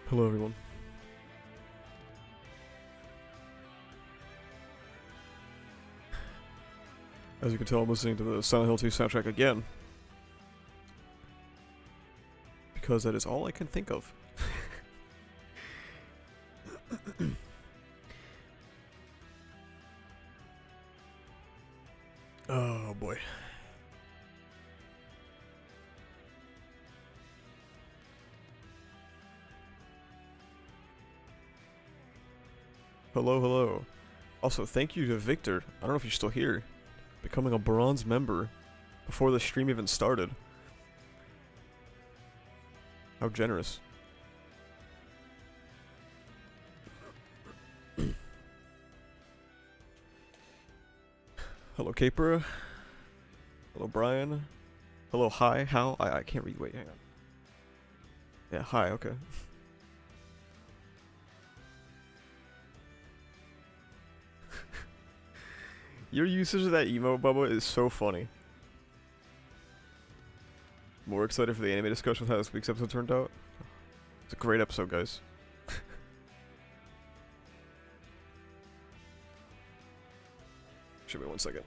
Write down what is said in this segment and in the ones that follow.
Hello, everyone. As you can tell, I'm listening to the Silent Hill 2 soundtrack again. Because that is all I can think of. Oh boy. Hello, hello. Also, thank you to Victor. I don't know if you're still here. Becoming a bronze member before the stream even started. How generous. Hello, Capra. Hello, Brian. Hello, hi, how? I can't read. Wait, hang on. Yeah, hi, okay. Your usage of that emote, Bubba, is so funny. More excited for the anime discussion with how this week's episode turned out. It's a great episode, guys. Show me 1 second.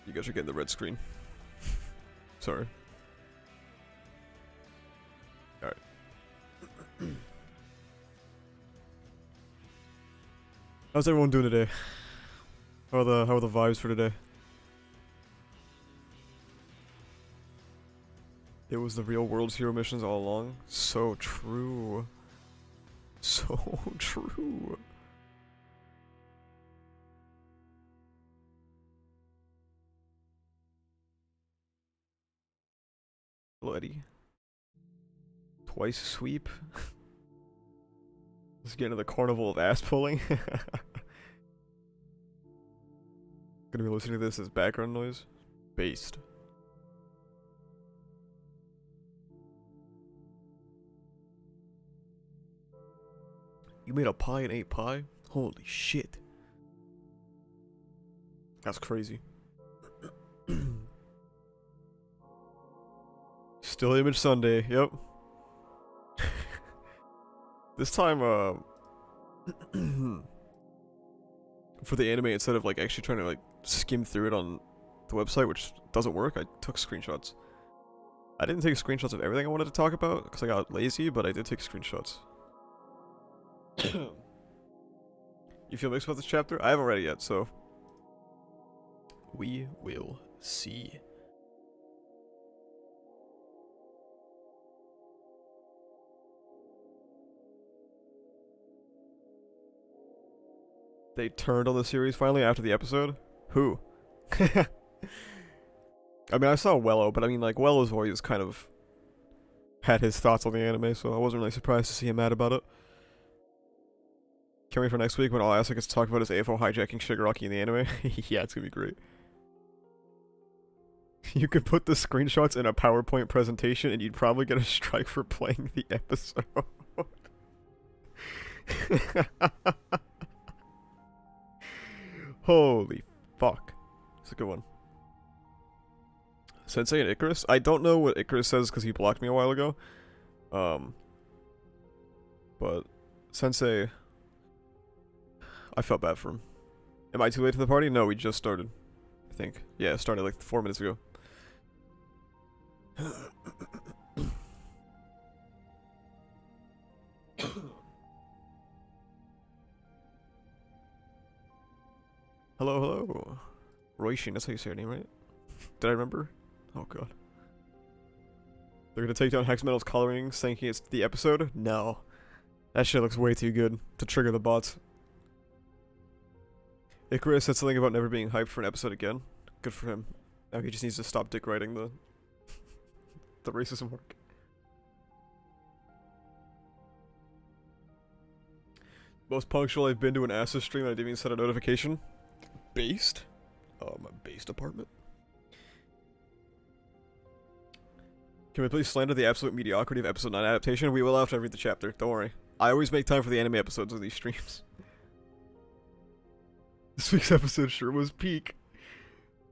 You guys are getting the red screen. Sorry. Alright. How's everyone doing today? How are the vibes for today? It was the real world's hero missions all along. So true. So true. Hello, Eddie. Twice sweep. Let's get into the carnival of ass pulling. Gonna be listening to this as background noise. Based. You made a pie and ate pie? Holy shit. That's crazy. Still Image Sunday, yep. This time, for the anime, instead of like actually trying to like skim through it on the website, which doesn't work, I took screenshots. I didn't take screenshots of everything I wanted to talk about because I got lazy, but I did take screenshots. You feel mixed about this chapter? I haven't read it yet, so we will see. They turned on the series finally after the episode? Who? I mean, I saw Wello, but I mean, like, Wello's always kind of had his thoughts on the anime, so I wasn't really surprised to see him mad about it. Can't wait for next week when all Asa gets to talk about his AFO hijacking Shigaraki in the anime. Yeah, it's gonna be great. You could put the screenshots in a PowerPoint presentation and you'd probably get a strike for playing the episode. Holy fuck. It's a good one. Sensei and Icarus? I don't know what Icarus says because he blocked me a while ago. But Sensei, I felt bad for him. Am I too late to the party? No, we just started. I think. Yeah, it started like 4 minutes ago. Hello, hello. Roishin, that's how you say your name, right? Did I remember? Oh god. They're gonna take down Hex Metal's coloring, thinking it's the episode? No. That shit looks way too good to trigger the bots. Icarus said something about never being hyped for an episode again. Good for him. Now he just needs to stop dick writing the racism work. Most punctual I've been to an Asa stream and I didn't even set a notification. Based? My based apartment. Can we please slander the absolute mediocrity of episode 9 adaptation? We will after I read the chapter, don't worry. I always make time for the anime episodes of these streams. This week's episode sure was peak.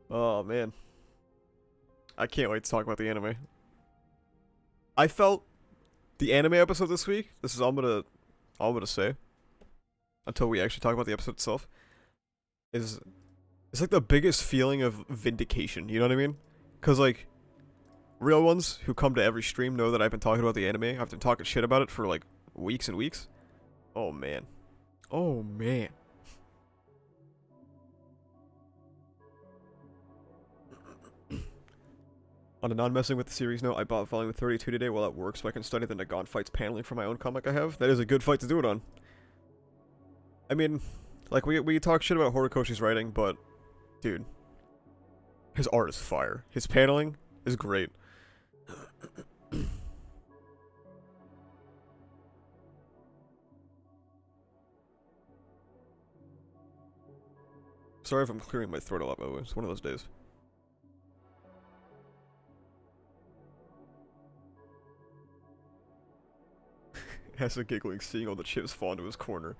Oh man. I can't wait to talk about the anime. I felt the anime episode this week, this is all I'm gonna all I'm gonna say, until we actually talk about the episode itself, is it's like the biggest feeling of vindication, you know what I mean? Cause like, real ones who come to every stream know that I've been talking about the anime, I've been talking shit about it for like weeks and weeks. Oh man. Oh man. On a non-messing with the series note, I bought volume 32 today while at work so I can study the Nagon fights paneling for my own comic I have. That is a good fight to do it on. I mean, like, we talk shit about Horikoshi's writing, but, dude, his art is fire. His paneling is great. Sorry if I'm clearing my throat a lot, by the way. It's one of those days. Asa giggling, seeing all the chips fall into his corner.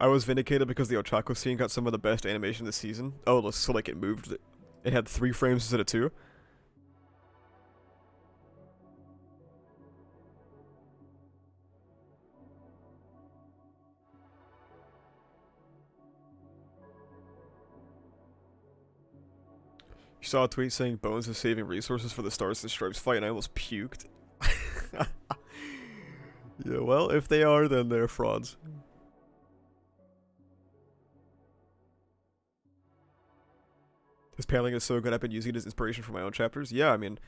I was vindicated because the Ochako scene got some of the best animation this season. Oh, so like it moved. It had 3 frames instead of 2. You saw a tweet saying Bones is saving resources for the Stars and Stripes fight and I almost puked. Yeah, well, if they are, then they're frauds. His paneling is so good, I've been using it as inspiration for my own chapters. Yeah, I mean,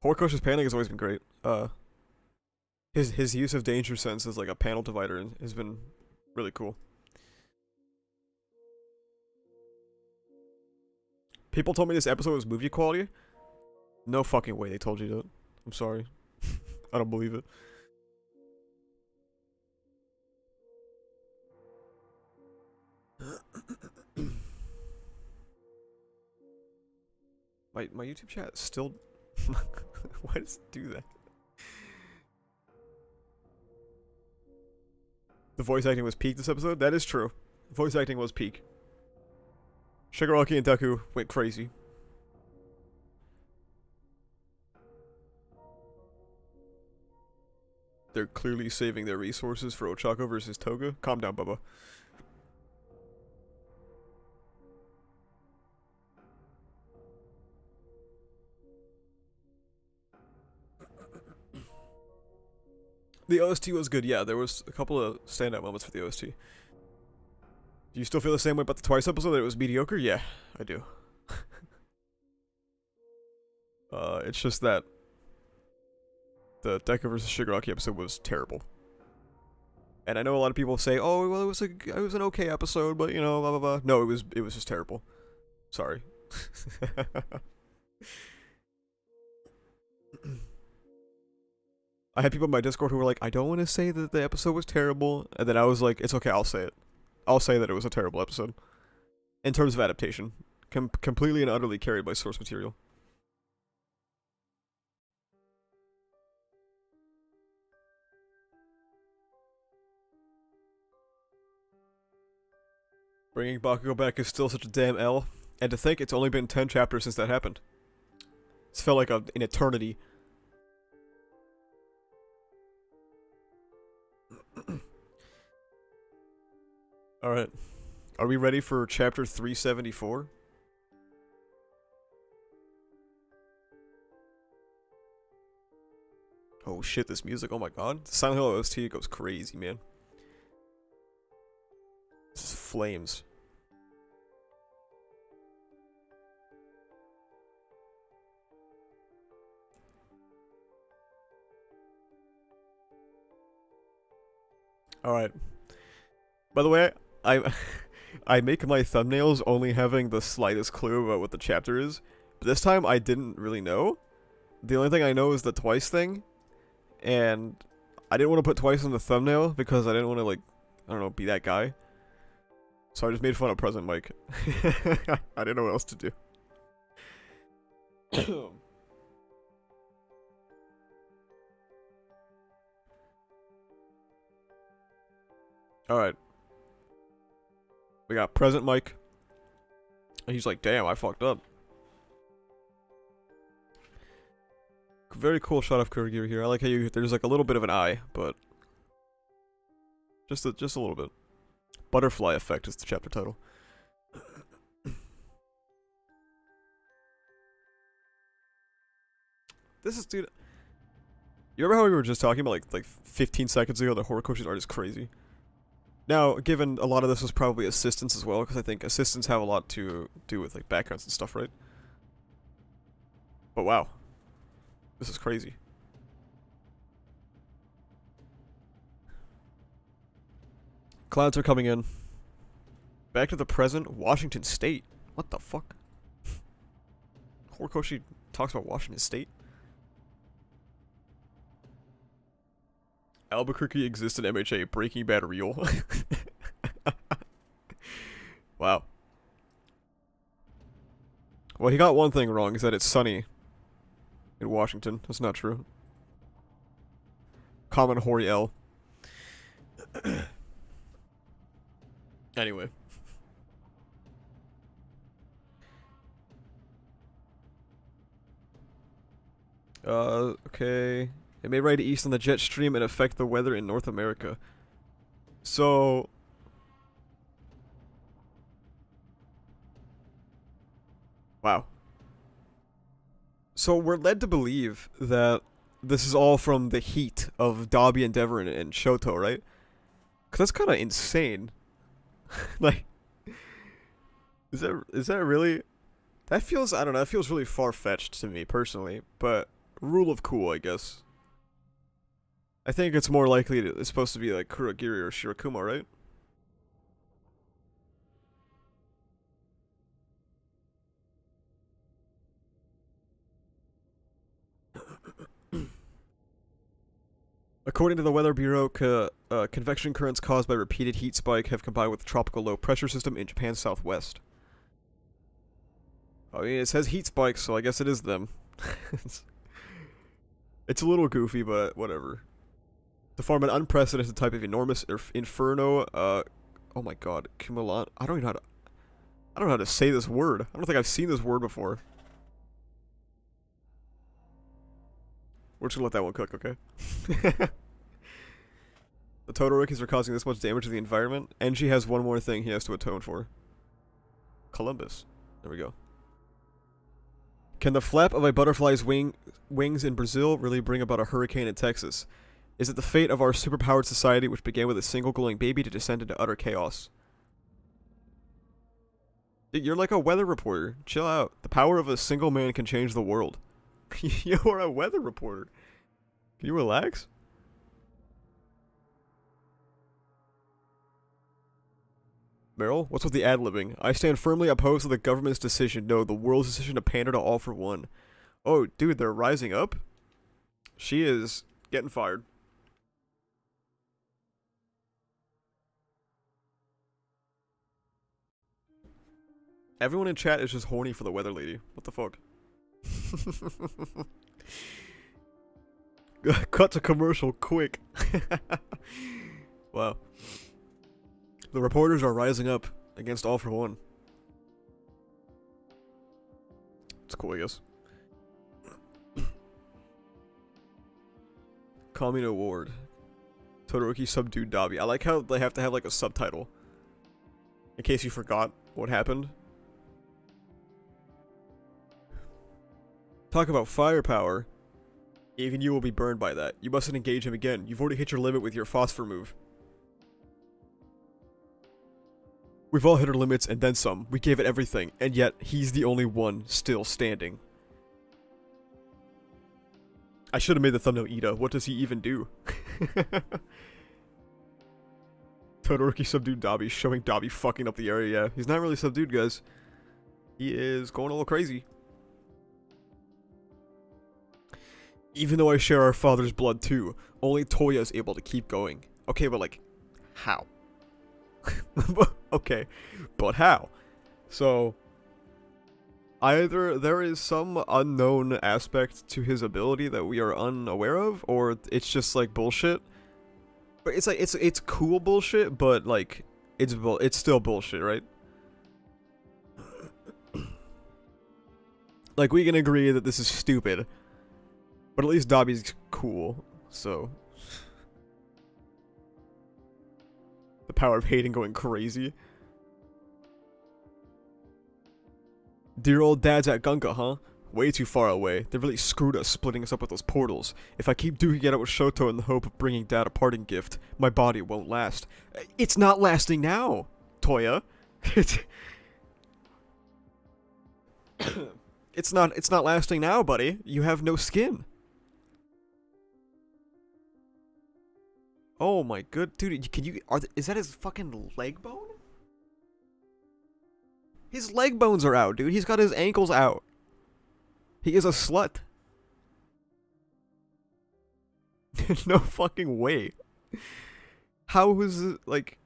Horikoshi's paneling has always been great. His use of danger sense as like a panel divider has been really cool. People told me this episode was movie quality. No fucking way they told you that. I'm sorry. I don't believe it. My YouTube chat still... Why does it do that? The voice acting was peak this episode? That is true. The voice acting was peak. Shigaraki and Deku went crazy. They're clearly saving their resources for Ochako versus Toga. Calm down, Bubba. The OST was good, yeah. There was a couple of standout moments for the OST. Do you still feel the same way about the Twice episode, that it was mediocre? Yeah, I do. It's just that the Deku vs. Shigaraki episode was terrible. And I know a lot of people say, "Oh, well, it was an okay episode, but you know, blah blah blah." No, it was just terrible. Sorry. I had people in my Discord who were like, "I don't want to say that the episode was terrible," and then I was like, "It's okay, I'll say it. I'll say that it was a terrible episode." In terms of adaptation, completely and utterly carried by source material. Bringing Bakugo back is still such a damn L, and to think it's only been 10 chapters since that happened. It's felt like an eternity. Alright. Are we ready for chapter 374? Oh shit, this music, oh my god. The Silent Hill OST goes crazy, man. This is flames. Alright. By the way, I make my thumbnails only having the slightest clue about what the chapter is, but this time I didn't really know. The only thing I know is the Twice thing, and I didn't want to put Twice in the thumbnail because I didn't want to, like, I don't know, be that guy. So I just made fun of Present Mike. I didn't know what else to do. Alright. We got Present Mike. And he's like, damn, I fucked up. very cool shot of Kurogiri here. I like how there's like a little bit of an eye, but just a little bit. Butterfly effect is the chapter title. This is, dude. You remember how we were just talking about like 15 seconds ago that Horikoshi's art is crazy? Now, given a lot of this was probably assistants as well, because I think assistants have a lot to do with like backgrounds and stuff, right? But wow. This is crazy. Clouds are coming in. Back to the present, Washington State. What the fuck? Horikoshi talks about Washington State? Albuquerque exists in MHA, Breaking Bad real. Wow. Well, he got one thing wrong, is that it's sunny in Washington. That's not true. Common Hori L. Anyway. Okay. It may ride east on the jet stream and affect the weather in North America. So... Wow. So we're led to believe that this is all from the heat of Dabi Endeavor and Shoto, right? Because that's kind of insane. Like... Is that really... That feels, I don't know, that feels really far-fetched to me, personally. But, rule of cool, I guess. I think it's more likely it's supposed to be like Kurogiri or Shirakuma, right? According to the Weather Bureau, convection currents caused by repeated heat spike have combined with tropical low pressure system in Japan's southwest. I mean, it says heat spikes, so I guess it is them. It's a little goofy, but whatever. To form an unprecedented type of enormous inferno, oh my god, cumulant. I don't know how to say this word. I don't think I've seen this word before. We're just gonna let that one cook, okay? The Todorikis are causing this much damage to the environment. Enji has one more thing he has to atone for. Columbus. There we go. Can the flap of a butterfly's wings in Brazil really bring about a hurricane in Texas? Is it the fate of our superpowered society, which began with a single glowing baby, to descend into utter chaos? Dude, you're like a weather reporter. Chill out. The power of a single man can change the world. You're a weather reporter. Can you relax? Meryl, what's with the ad-libbing? I stand firmly opposed to the government's decision. No, the world's decision to pander to all for one. Oh, dude, they're rising up? She is getting fired. Everyone in chat is just horny for the weather lady. What the fuck? Cut to commercial, quick. Wow. The reporters are rising up against all for one. It's cool, I guess. Commune Award. Todoroki subdued Dabi. I like how they have to have like a subtitle. In case you forgot what happened. Talk about firepower. Even you will be burned by that. You mustn't engage him again. You've already hit your limit with your phosphor move. We've all hit our limits and then some. We gave it everything, and yet he's the only one still standing. I should have made the thumbnail Ida. What does he even do? Todoroki subdued Dabi, showing Dabi fucking up the area. Yeah, he's not really subdued, guys. He is going a little crazy. Even though I share our father's blood too, only Toya is able to keep going. Okay, but like, how? Okay, but how? So, either there is some unknown aspect to his ability that we are unaware of, or it's just like bullshit. But it's like, it's cool bullshit, but like, it's still bullshit, right? Like, we can agree that this is stupid. But at least Dobby's cool, so. The power of hating going crazy. Dear old dad's at Gunga, huh? Way too far away. They really screwed us splitting us up with those portals. If I keep duking it out with Shoto in the hope of bringing dad a parting gift, my body won't last. It's not lasting now, Toya. It's not lasting now, buddy. You have no skin. Oh my good dude, can you is that his fucking leg bone? His leg bones are out, dude. He's got his ankles out. He is a slut. No fucking way. How was it, like...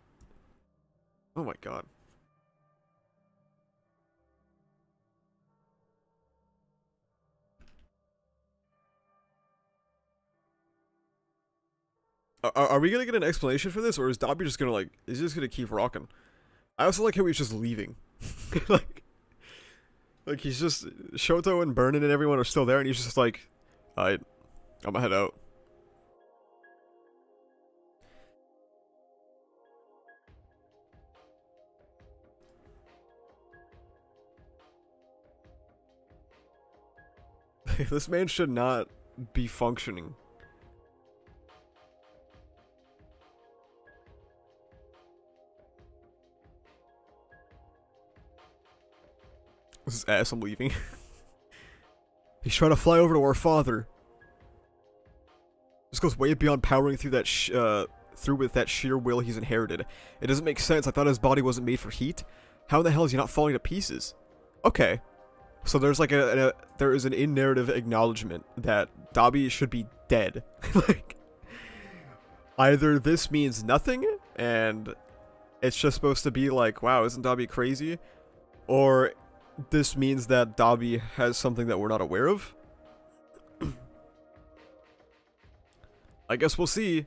Oh my god. Are we gonna get an explanation for this, or is Dobby just gonna, like... Is he just gonna keep rocking? I also like how he's just leaving. like he's just... Shoto and Burnin and everyone are still there, and he's just like... Alright, I'm gonna head out. This man should not be functioning. This is ass, I'm leaving. He's trying to fly over to our father. This goes way beyond powering through that through with that sheer will he's inherited. It doesn't make sense. I thought his body wasn't made for heat. How in the hell is he not falling to pieces? Okay. So there's like there is an in-narrative acknowledgement that Dobby should be dead. Like, either this means nothing, and it's just supposed to be like, wow, isn't Dobby crazy? Or this means that Dobby has something that we're not aware of? I guess we'll see.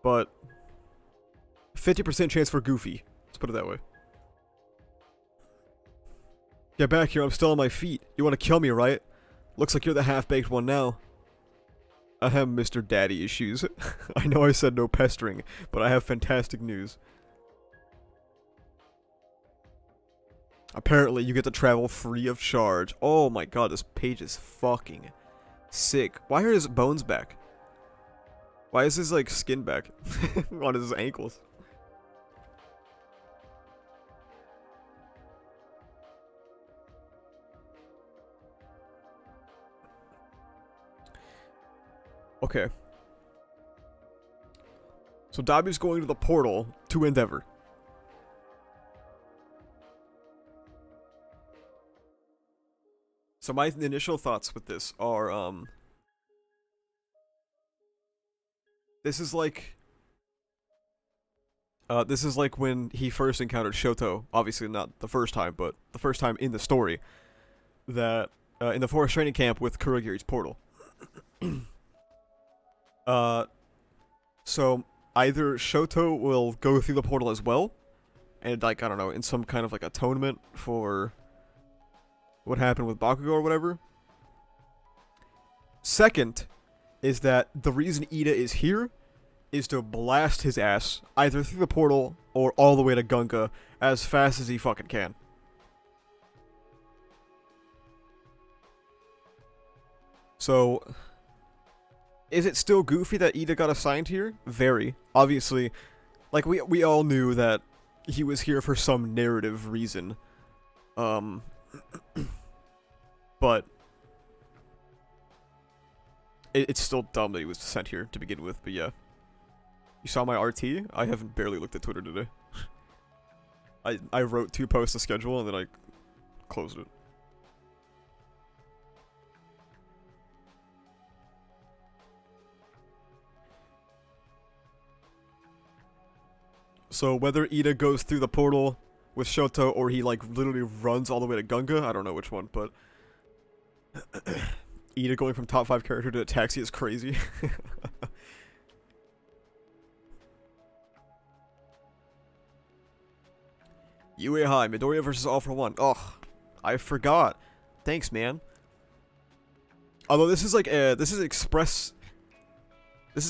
But 50% chance for Goofy. Let's put it that way. Get back here, I'm still on my feet. You want to kill me, right? Looks like you're the half-baked one now. Ahem, Mr. Daddy Issues. I know I said no pestering, but I have fantastic news. Apparently, you get to travel free of charge. Oh my god, this page is fucking sick. Why are his bones back? Why is his, like, skin back on his ankles? Okay. So Dobby's going to the portal to Endeavor. So my initial thoughts with this are, this is like when he first encountered Shoto. Obviously not the first time, but the first time in the story. That, in the forest training camp with Kurogiri's portal. So either Shoto will go through the portal as well, and, like, I don't know, in some kind of, like, atonement for what happened with Bakugo or whatever. Second is that the reason Ida is here is to blast his ass either through the portal or all the way to Gunga as fast as he fucking can. So, is it still goofy that Ida got assigned here? Very. Obviously, like, we all knew that he was here for some narrative reason. But it's still dumb that he was sent here to begin with, but yeah. You saw my RT? I haven't barely looked at Twitter today. I wrote 2 posts to schedule and then I closed it. So whether Ida goes through the portal with Shoto or he, like, literally runs all the way to Gunga, I don't know which one, but Ida going from top 5 character to a taxi is crazy. UA High, Midoriya versus All for One. Oh, I forgot. Thanks, man. Although this is like this is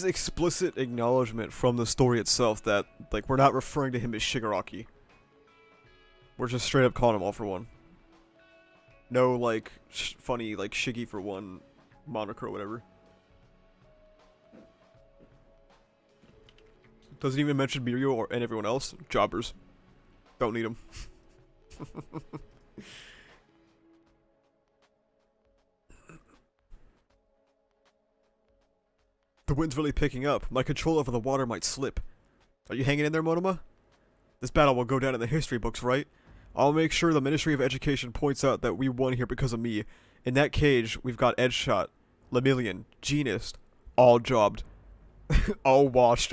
explicit acknowledgement from the story itself that like we're not referring to him as Shigaraki. We're just straight up calling him All for One. No like funny like Shiggy for One moniker or whatever. Doesn't even mention Mirio or and everyone else. Jobbers. Don't need them. The wind's really picking up. My control over the water might slip. Are you hanging in there, Monoma? This battle will go down in the history books, right? I'll make sure the Ministry of Education points out that we won here because of me. In that cage, we've got Edgeshot, Lemillion, Genist, all jobbed. All washed.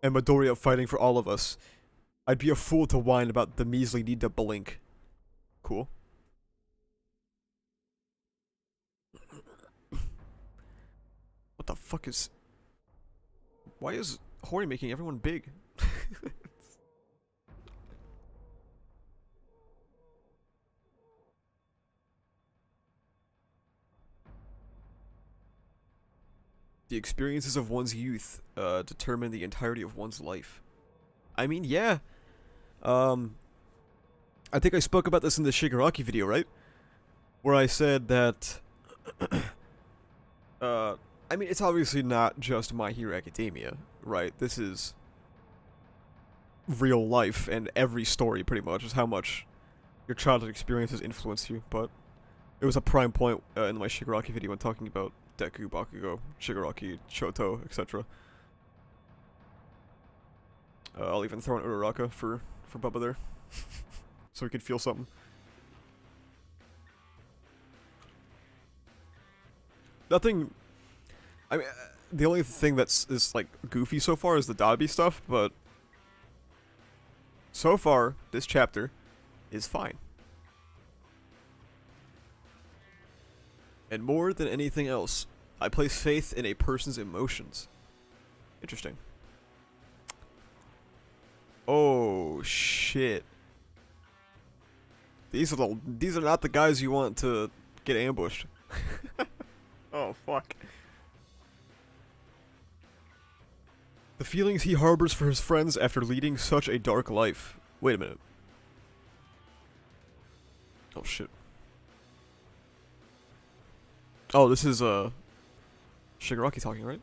And Midoriya fighting for all of us. I'd be a fool to whine about the measly need to blink. Cool. What the fuck is... Why is Hori making everyone big? The experiences of one's youth determine the entirety of one's life. I mean, yeah. I think I spoke about this in the Shigaraki video, right? Where I said that... I mean, it's obviously not just My Hero Academia, right? This is real life, and every story, pretty much, is how much your childhood experiences influence you, but it was a prime point in my Shigaraki video when talking about Deku, Bakugo, Shigaraki, Shoto, etc. I'll even throw in Uraraka for Bubba there, so we could feel something. Nothing... I mean, the only thing is like goofy so far is the Dabi stuff, but so far this chapter is fine. And more than anything else, I place faith in a person's emotions. Interesting. Oh shit! These are not the guys you want to get ambushed. Oh fuck. The feelings he harbors for his friends after leading such a dark life. Wait a minute. Oh shit. Oh, this is Shigaraki talking, right?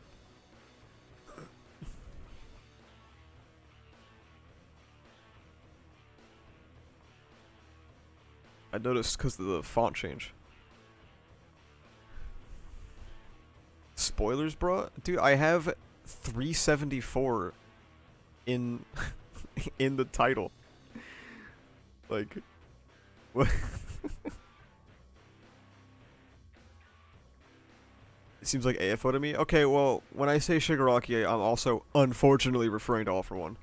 I noticed because of the font change. Spoilers, bro? Dude, I have 374 in in the title. Like what? It seems like AFO to me. Okay, well, when I say Shigaraki, I'm also unfortunately referring to All for One.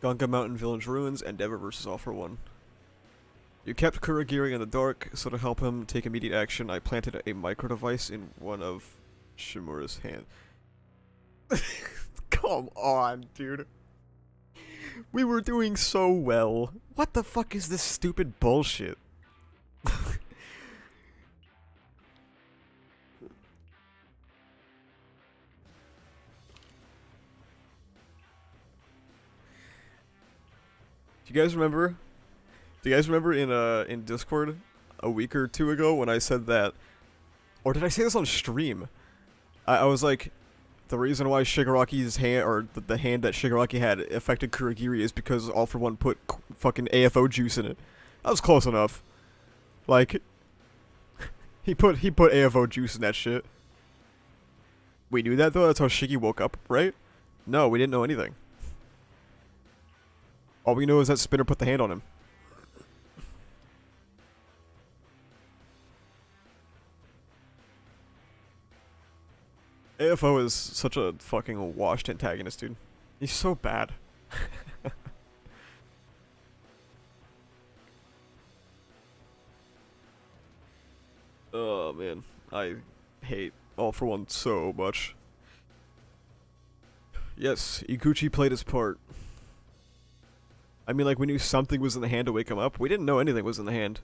Gonga Mountain Village Ruins, Endeavor versus All for One. You kept Kurogiri in the dark, so to help him take immediate action, I planted a micro-device in one of Shimura's hands. Come on, dude. We were doing so well. What the fuck is this stupid bullshit? Do you guys remember? Do you guys remember in Discord a week or two ago when I said that, or did I say this on stream? I was like, the reason why Shigaraki's hand, or the hand that Shigaraki had affected Kurogiri is because All for One put fucking AFO juice in it. That was close enough. Like, he put AFO juice in that shit. We knew that though. That's how Shiggy woke up, right? No, we didn't know anything. All we know is that Spinner put the hand on him. AFO is such a fucking washed antagonist, dude. He's so bad. Oh man, I hate All for One so much. Yes, Iguchi played his part. I mean, like, we knew something was in the hand to wake him up. We didn't know anything was in the hand.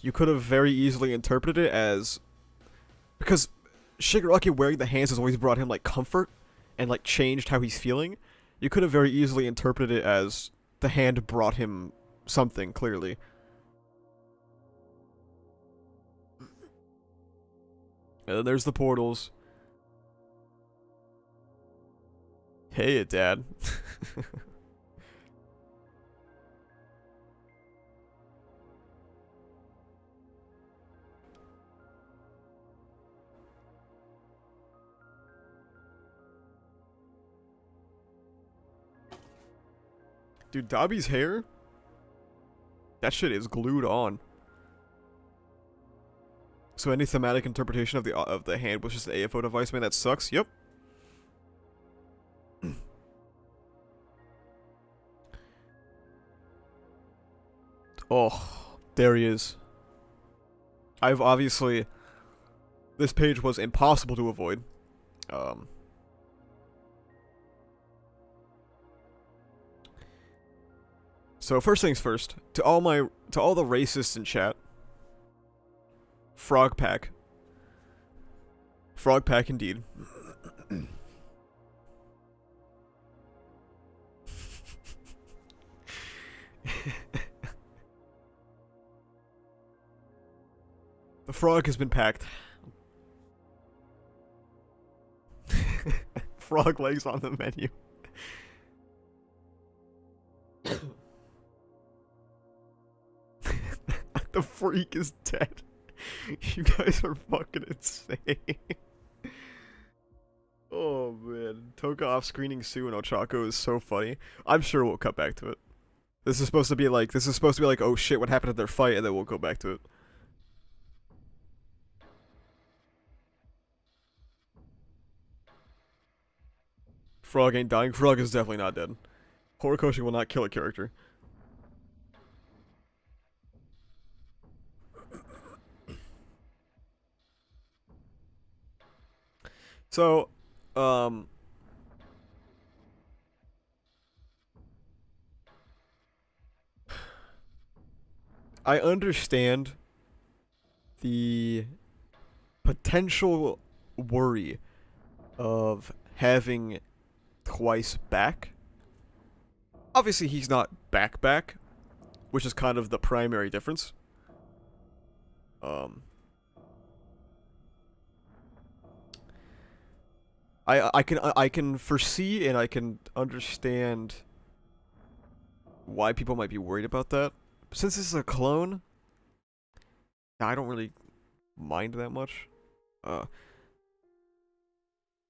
You could have very easily interpreted it as... Because Shigaraki wearing the hands has always brought him, like, comfort and, like, changed how he's feeling. You could have very easily interpreted it as the hand brought him something, clearly. And then there's the portals. Hey, Dad. Dude, Dobby's hair? That shit is glued on. So any thematic interpretation of the hand was just an AFO device, man, that sucks. Yep. Oh, there he is. I've obviously... This page was impossible to avoid. So first things first, to all the racists in chat, Frog Pack. Frog Pack indeed. The frog has been packed. Frog legs on the menu. The freak is dead. You guys are fucking insane. Oh man, Toka off screening Sue and Ochako is so funny. I'm sure we'll cut back to it. This is supposed to be like, oh shit, what happened at their fight, and then we'll go back to it. Frog ain't dying. Frog is definitely not dead. Horikoshi will not kill a character. So, I understand the potential worry of having Twice back. Obviously, he's not back, which is kind of the primary difference. I can foresee and I can understand why people might be worried about that. Since this is a clone, I don't really mind that much.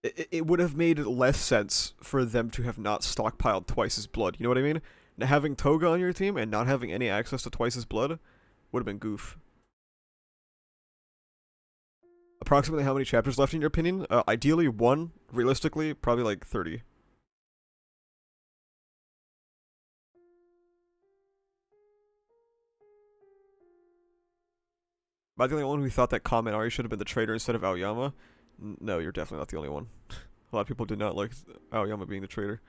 It would have made less sense for them to have not stockpiled Twice's blood. You know what I mean? Now, having Toga on your team and not having any access to Twice's blood would have been goof. Approximately how many chapters left in your opinion? Ideally 1. Realistically, probably like 30. Am I the only one who thought that Kaminari should have been the traitor instead of Aoyama? No, you're definitely not the only one. A lot of people did not like Aoyama being the traitor.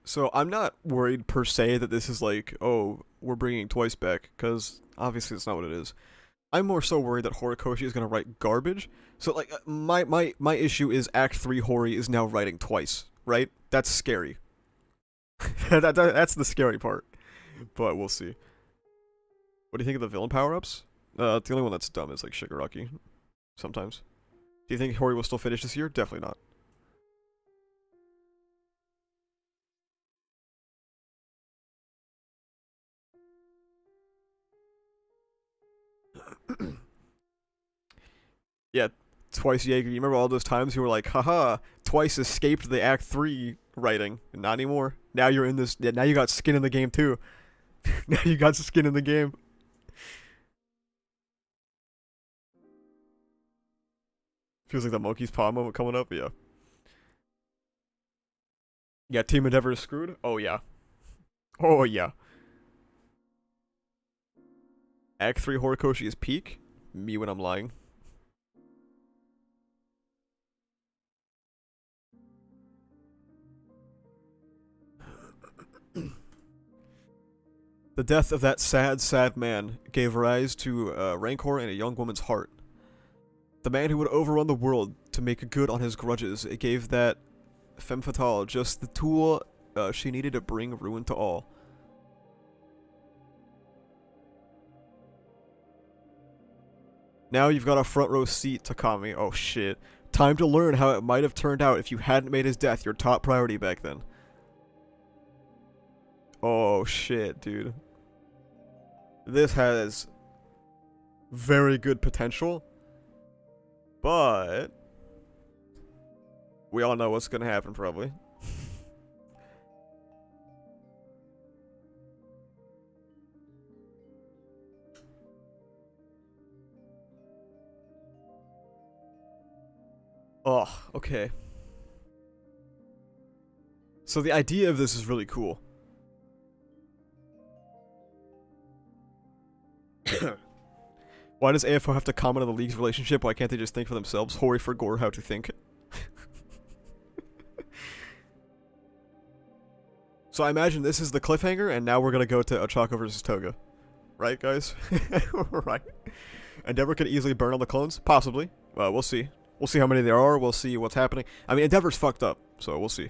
So I'm not worried per se that this is like, oh, we're bringing Twice back, because obviously that's not what it is. I'm more so worried that Horikoshi is going to write garbage. So like, my issue is Act 3 Hori is now writing Twice, right? That's scary. That's the scary part. But we'll see. What do you think of the villain power-ups? The only one that's dumb is like Shigaraki. Sometimes. Do you think Hori will still finish this year? Definitely not. Yeah, Twice Jaeger. You remember all those times you were like, haha, Twice escaped the Act 3 writing. Not anymore. Now you're in this. Yeah, now you got skin in the game too. Now you got skin in the game. Feels like the monkey's paw moment coming up. Yeah. Yeah, Team Endeavor is screwed? Oh yeah. Oh yeah. Act 3 Horikoshi is peak? Me when I'm lying. The death of that sad, sad man gave rise to rancor in a young woman's heart. The man who would overrun the world to make good on his grudges. It gave that femme fatale just the tool she needed to bring ruin to all. Now you've got a front row seat, Takami. Oh shit. Time to learn how it might have turned out if you hadn't made his death your top priority back then. Oh shit, dude. This has very good potential, but we all know what's gonna happen probably. Oh, okay. So the idea of this is really cool. Why does AFO have to comment on the league's relationship? Why can't they just think for themselves? Hori for Gore how to think. So I imagine this is the cliffhanger, and now we're gonna go to Ochako versus Toga. Right, guys? Right. Endeavor could easily burn all the clones? Possibly. We'll see. We'll see how many there are, we'll see what's happening. I mean, Endeavor's fucked up, so we'll see.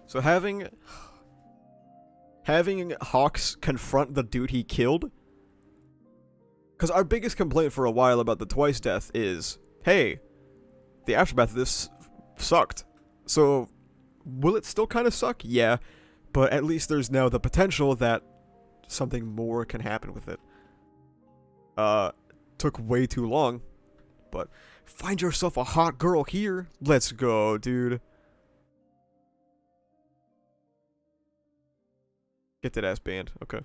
So having Hawks confront the dude he killed, because our biggest complaint for a while about the Twice death is, hey, the aftermath of this sucked. So will it still kind of suck? Yeah, but at least there's now the potential that something more can happen with it. Took way too long, but find yourself a hot girl here. Let's go, dude. Get that ass banned. Okay.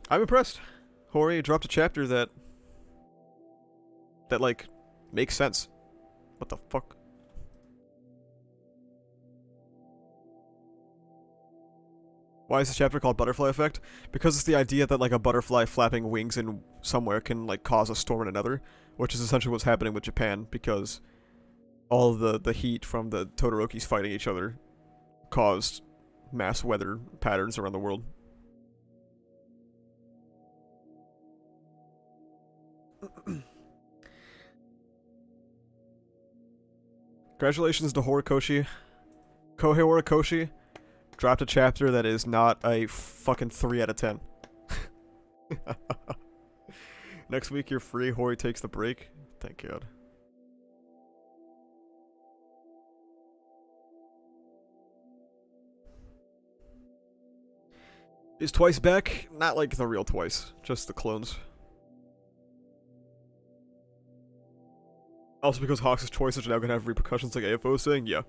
I'm impressed. Hori dropped a chapter that like makes sense. What the fuck? Why is this chapter called Butterfly Effect? Because it's the idea that like a butterfly flapping wings in somewhere can like cause a storm in another, which is essentially what's happening with Japan because all the heat from the Todorokis fighting each other caused mass weather patterns around the world. Congratulations to Horikoshi. Kohei Horikoshi dropped a chapter that is not a fucking 3 out of 10. Next week you're free, Hori takes the break. Thank God. Is Twice back? Not like the real Twice, just the clones. Also because Hawks' choices are now gonna have repercussions like AFO is saying? Yeah.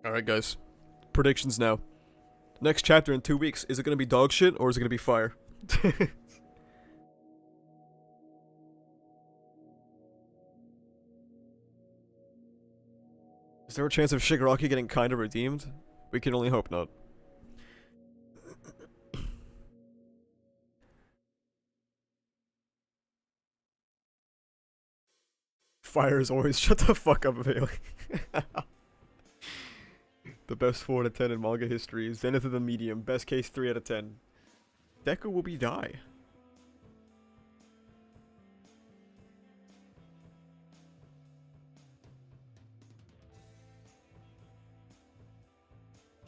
Alright guys, predictions now. Next chapter in 2 weeks, is it gonna be dog shit or is it gonna be fire? Is there a chance of Shigaraki getting kinda redeemed? We can only hope not. Fire is always shut the fuck up, Bailey. The best 4 out of 10 in manga history. Zenith of the medium. Best case 3 out of 10. Deku will be die.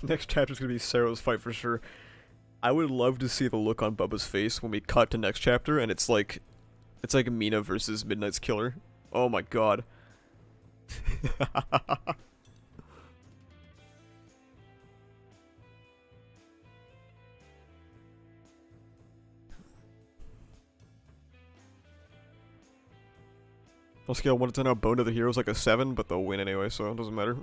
Next chapter's gonna be Sero's fight for sure. I would love to see the look on Bubba's face when we cut to next chapter and it's like Mina versus Midnight's Killer. Oh my god. On scale 1 to 10, how Bone of the Hero's like a 7, but they'll win anyway, so it doesn't matter.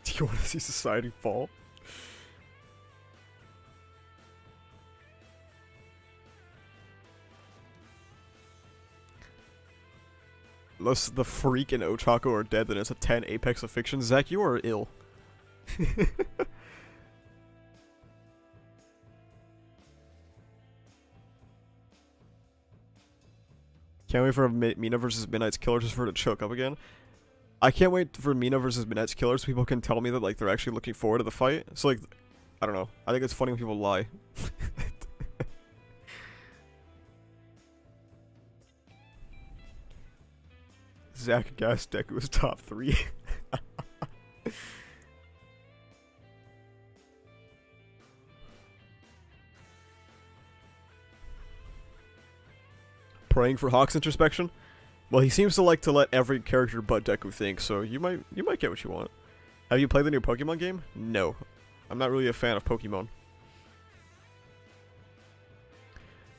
Do you want to see society fall? Unless the Freak and Ochako are dead, then it's a 10 Apex of Fiction. Zach, you are ill. Can't wait for Mina versus Midnight's Killer just for her to choke up again. I can't wait for Mina versus Midnight's Killer so people can tell me that like they're actually looking forward to the fight. So like, I don't know. I think it's funny when people lie. Zach Gas Deku was top 3. Praying for Hawk's introspection? Well, he seems to like to let every character but Deku think, so you might get what you want. Have you played the new Pokemon game? No. I'm not really a fan of Pokemon.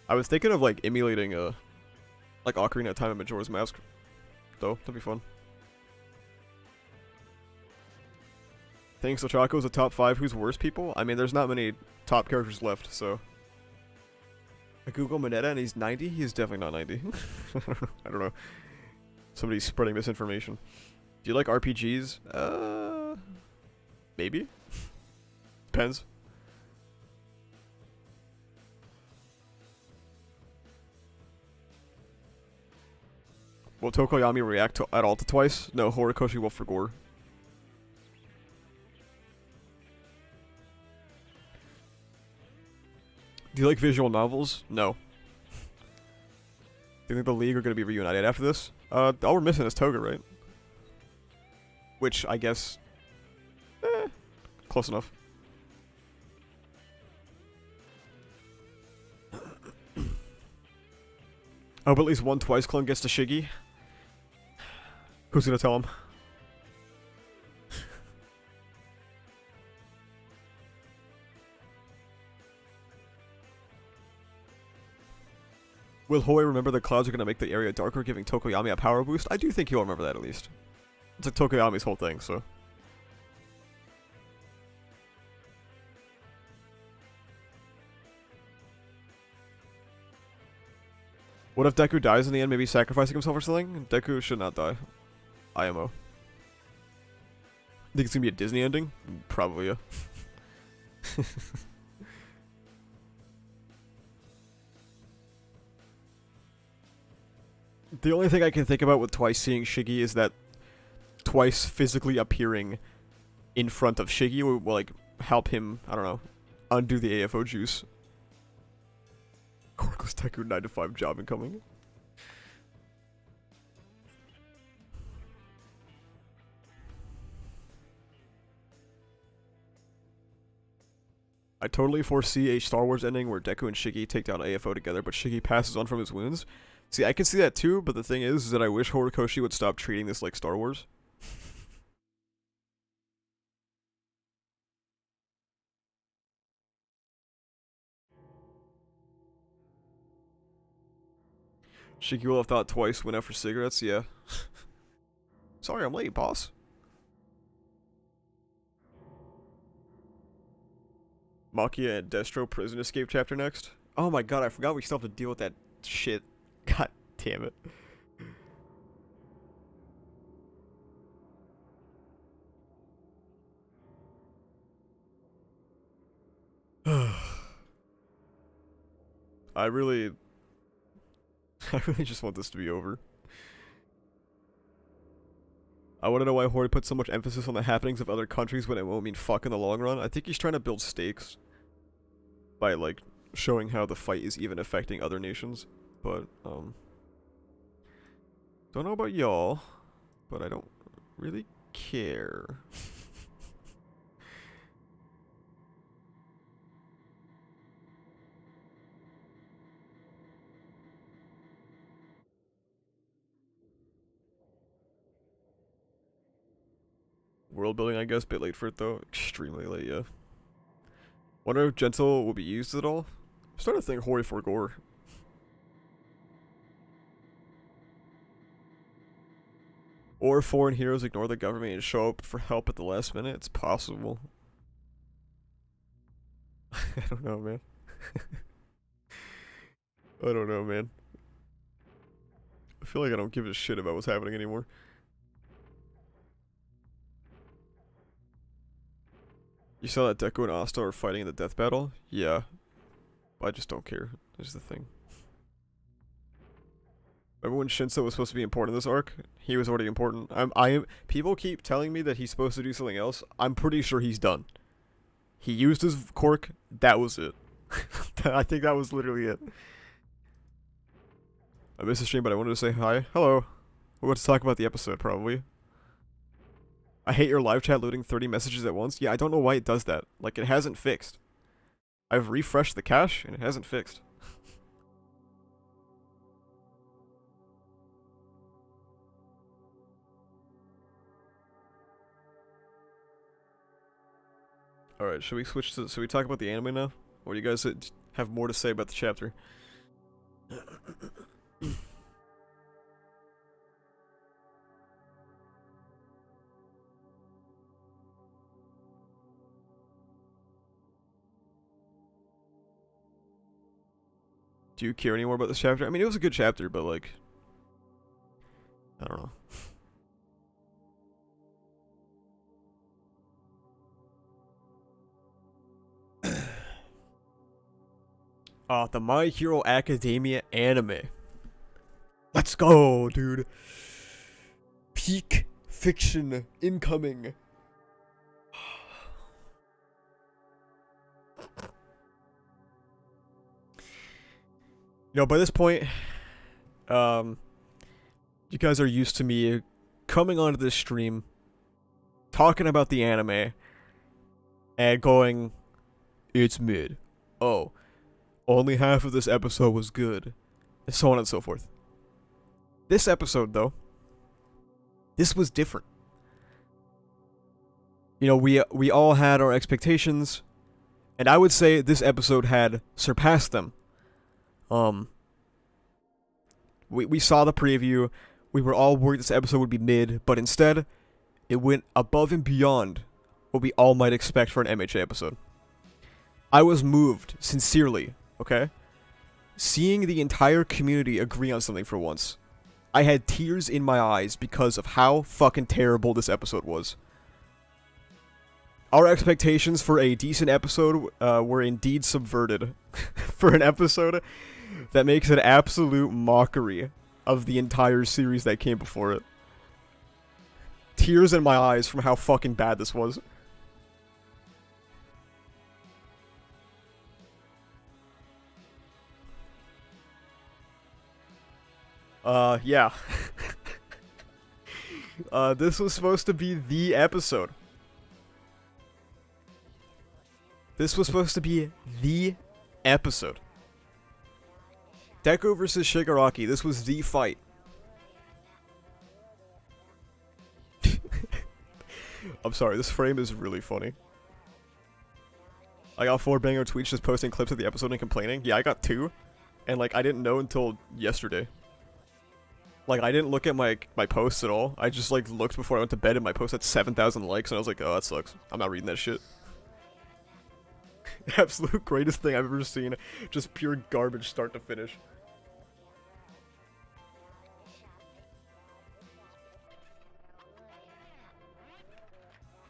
I was thinking of like emulating like Ocarina of Time and Majora's Mask. Though, that'd be fun. Thinks Ochako is a top 5 who's worse people? I mean, there's not many top characters left, so. I Google Mineta and he's 90? He's definitely not 90. I don't know. Somebody's spreading misinformation. Do you like RPGs? Maybe? Depends. Will Tokoyami react at all to Twice? No, Horikoshi will for gore. Do you like visual novels? No. Do you think the League are going to be reunited after this? All we're missing is Toga, right? Which, I guess... close enough. Oh, but at least one Twice clone gets to Shiggy. Who's gonna tell him? Will Hoy remember the clouds are gonna make the area darker, giving Tokoyami a power boost? I do think he'll remember that at least. It's like Tokoyami's whole thing, so. What if Deku dies in the end, maybe sacrificing himself or something? Deku should not die. IMO. Think it's gonna be a Disney ending? Probably, yeah. The only thing I can think about with Twice seeing Shiggy is that Twice physically appearing in front of Shiggy will like help him, I don't know, undo the AFO juice. Corkless Deku 9 to 5 job incoming. I totally foresee a Star Wars ending where Deku and Shiggy take down AFO together, but Shiggy passes on from his wounds. See, I can see that too, but the thing is that I wish Horikoshi would stop treating this like Star Wars. Shiggy will have thought twice, went out for cigarettes, yeah. Sorry, I'm late, boss. Makia and Destro prison escape chapter next. Oh my god, I forgot we still have to deal with that shit. God damn it. I really just want this to be over. I want to know why Hori put so much emphasis on the happenings of other countries when it won't mean fuck in the long run. I think he's trying to build stakes by, like, showing how the fight is even affecting other nations. But, don't know about y'all, but I don't really care. World building, I guess, bit late for it though. Extremely late, yeah. Wonder if Gentle will be used at all? I'm starting to think Hori for gore. Or foreign heroes ignore the government and show up for help at the last minute. It's possible. I don't know, man. I don't know, man. feel like I don't give a shit about what's happening anymore. You saw that Deku and Asta are fighting in the death battle? Yeah. I just don't care. Is the thing. Remember when Shinso was supposed to be important in this arc? He was already important. People keep telling me that he's supposed to do something else. I'm pretty sure he's done. He used his quirk. That was it. I think that was literally it. I missed the stream, but I wanted to say hi. Hello. We're about to talk about the episode, probably. I hate your live chat loading 30 messages at once. Yeah, I don't know why it does that. Like, it hasn't fixed. I've refreshed the cache, and it hasn't fixed. Alright, should we switch to... Should we talk about the anime now? Or do you guys have more to say about the chapter? Do you care anymore about this chapter? I mean, it was a good chapter, but like... I don't know. The My Hero Academia anime. Let's go, dude. Peak fiction incoming. You know, by this point, you guys are used to me coming onto this stream, talking about the anime, and going, it's mid. Oh, only half of this episode was good, and so on and so forth. This episode, though, this was different. You know, we all had our expectations, and I would say this episode had surpassed them. We saw the preview, we were all worried this episode would be mid, but instead, it went above and beyond what we all might expect for an MHA episode. I was moved, sincerely, okay? Seeing the entire community agree on something for once. I had tears in my eyes because of how fucking terrible this episode was. Our expectations for a decent episode were indeed subverted for an episode that makes an absolute mockery of the entire series that came before it. Tears in my eyes from how fucking bad this was. Yeah. This was supposed to be the episode. This was supposed to be the episode. Deku versus Shigaraki, this was the fight. I'm sorry, this frame is really funny. I got 4 banger tweets just posting clips of the episode and complaining. Yeah, I got 2. And like, I didn't know until yesterday. Like, I didn't look at my posts at all. I just like looked before I went to bed and my post had 7,000 likes and I was like, oh, that sucks. I'm not reading that shit. Absolute greatest thing I've ever seen. Just pure garbage start to finish.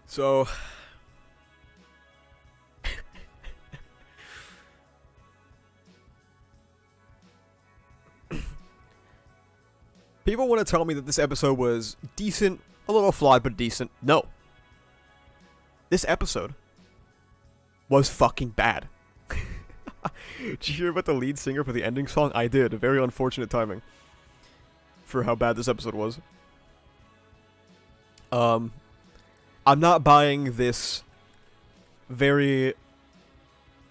So... people want to tell me that this episode was decent, a little flawed, but decent. No. This episode was fucking bad. Did you hear about the lead singer for the ending song? I did. Very unfortunate timing for how bad this episode was. I'm not buying this very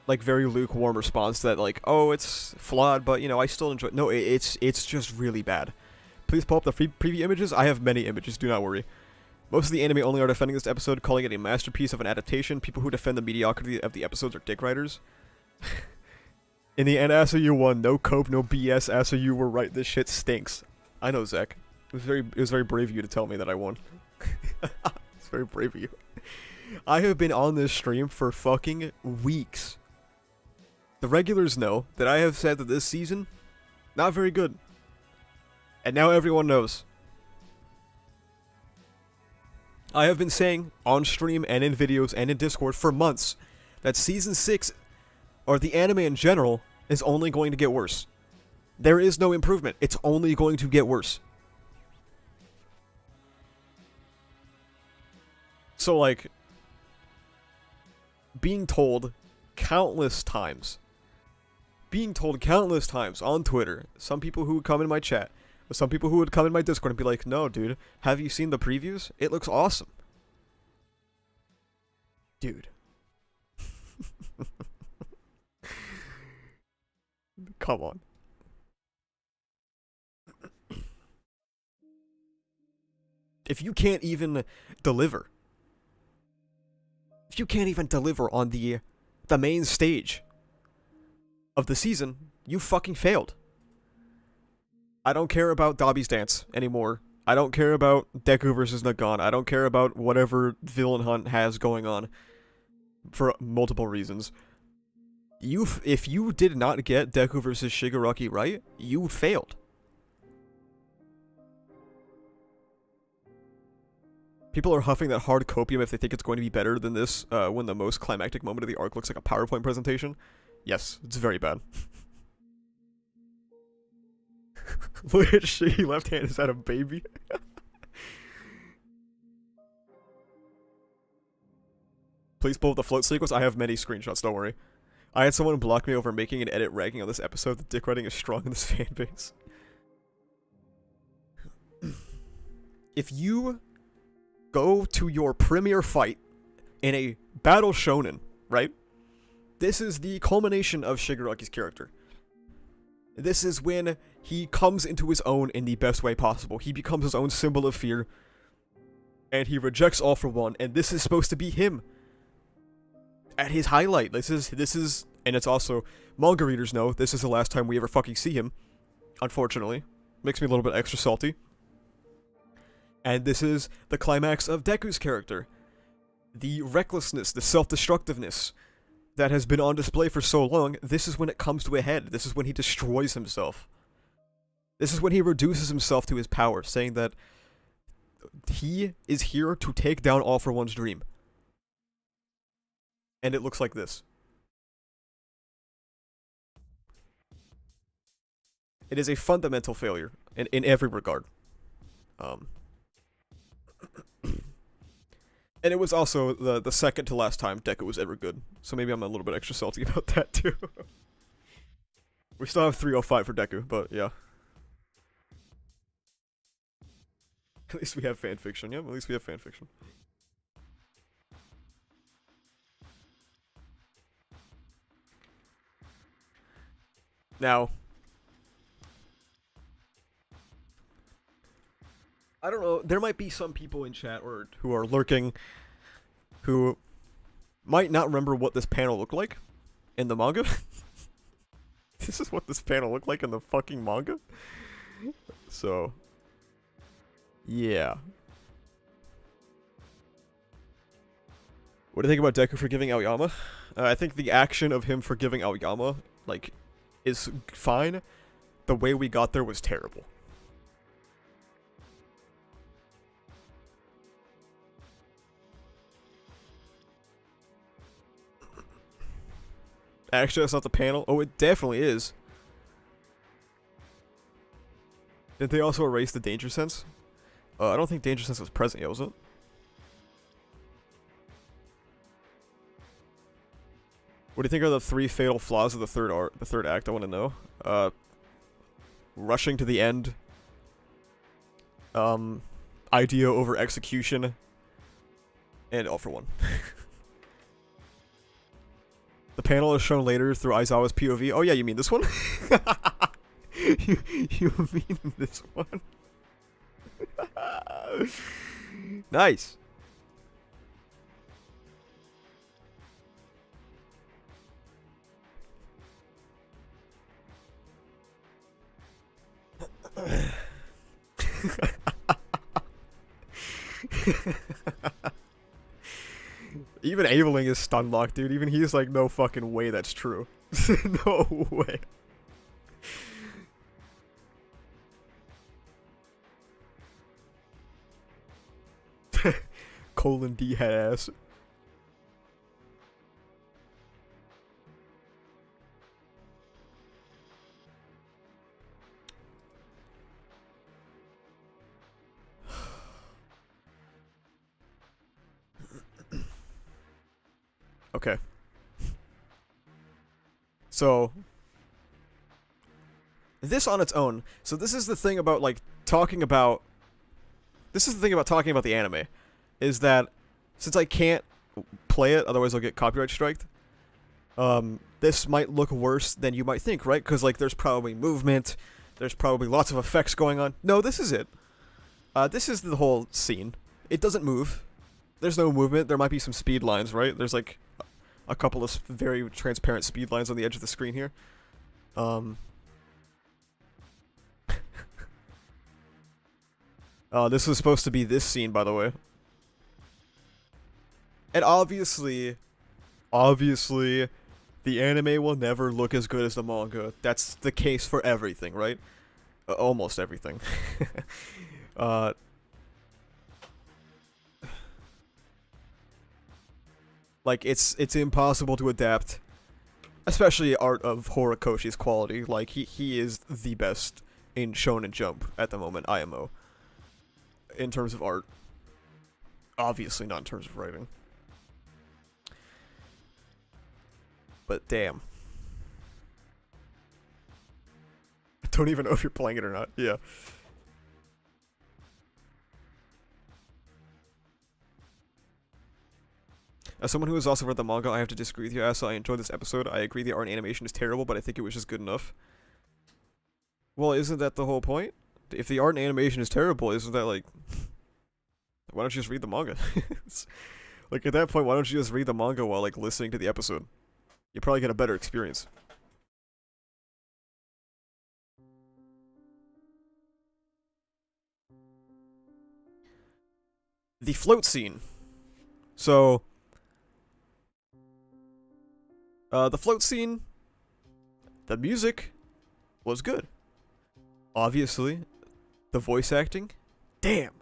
lukewarm response that like, oh, it's flawed, but you know, I still enjoy it. No, it's just really bad. Please pull up the preview images. I have many images, do not worry. Most of the anime only are defending this episode, calling it a masterpiece of an adaptation. People who defend the mediocrity of the episodes are dick writers. In the end, Asayu won. No cope, no BS. Asayu were right. This shit stinks. I know, Zach. It was very brave of you to tell me that I won. It's very brave of you. I have been on this stream for fucking weeks. The regulars know that I have said that this season, not very good. And now everyone knows. I have been saying on stream and in videos and in Discord for months that Season 6, or the anime in general, is only going to get worse. There is no improvement. It's only going to get worse. So, like, being told countless times on Twitter, some people who would come in my chat, some people who would come in my Discord and be like, no, dude, have you seen the previews? It looks awesome. Dude. Come on. If you can't even deliver, on the main stage of the season, you fucking failed. I don't care about Dobby's dance anymore. I don't care about Deku versus Nagan. I don't care about whatever villain hunt has going on for multiple reasons. If you did not get Deku versus Shigaraki right, you failed. People are huffing that hard copium if they think it's going to be better than this when the most climactic moment of the arc looks like a PowerPoint presentation. Yes, it's very bad. Look at shitty left hand is that a baby? Please pull up the float sequence. I have many screenshots, don't worry. I had someone block me over making an edit ragging on this episode. The dick writing is strong in this fanbase. If you go to your premiere fight in a battle shonen, right? This is the culmination of Shigaraki's character. This is when he comes into his own in the best way possible. He becomes his own symbol of fear. And he rejects all for one. And this is supposed to be him at his highlight. This is, and it's also, manga readers know, this is the last time we ever fucking see him. Unfortunately. Makes me a little bit extra salty. And this is the climax of Deku's character. The recklessness, the self-destructiveness that has been on display for so long, this is when it comes to a head. This is when he destroys himself. This is when he reduces himself to his power, saying that he is here to take down All for One's dream. And it looks like this. It is a fundamental failure in every regard. And it was also the second to last time Deku was ever good. So maybe I'm a little bit extra salty about that too. We still have 305 for Deku, but yeah. At least we have fanfiction, yeah? At least we have fanfiction. Now, I don't know, there might be some people in chat or who are lurking who might not remember what this panel looked like in the manga. This is what this panel looked like in the fucking manga. So, yeah. What do you think about Deku forgiving Aoyama? I think the action of him forgiving Aoyama, like, is fine. The way we got there was terrible. Actually, that's not the panel. Oh, it definitely is. Didn't they also erase the danger sense? I don't think danger sense was present yet, was it? What do you think are the 3 fatal flaws of the third act? I want to know. Rushing to the end. Idea over execution. And All for One. The panel is shown later through Aizawa's POV. Oh yeah, you mean this one? you mean this one? Nice. Even Aveling is stun locked, dude. Even he's like, no fucking way that's true. No way. Colon D head ass. Okay. So this on its own. So this is the thing about like talking about. This is the thing about talking about the anime, is that since I can't play it, otherwise I'll get copyright striked. This might look worse than you might think, right? Because like there's probably movement, there's probably lots of effects going on. No, this is it. This is the whole scene. It doesn't move. There's no movement. There might be some speed lines, right? There's like a couple of very transparent speed lines on the edge of the screen here. This was supposed to be this scene, by the way. And obviously, the anime will never look as good as the manga. That's the case for everything, right? Almost everything. Like, it's impossible to adapt, especially art of Horikoshi's quality. Like, he is the best in Shonen Jump at the moment, IMO. In terms of art. Obviously not in terms of writing. But damn. I don't even know if you're playing it or not. Yeah. As someone who has also read the manga, I have to disagree with you, Asa. I enjoyed this episode. I agree the art and animation is terrible, but I think it was just good enough. Well, isn't that the whole point? If the art and animation is terrible, isn't that like... Why don't you just read the manga? Like, at that point, why don't you just read the manga while, like, listening to the episode? You probably get a better experience. The float scene. So... the float scene... The music... was good. Obviously, the voice acting... Damn!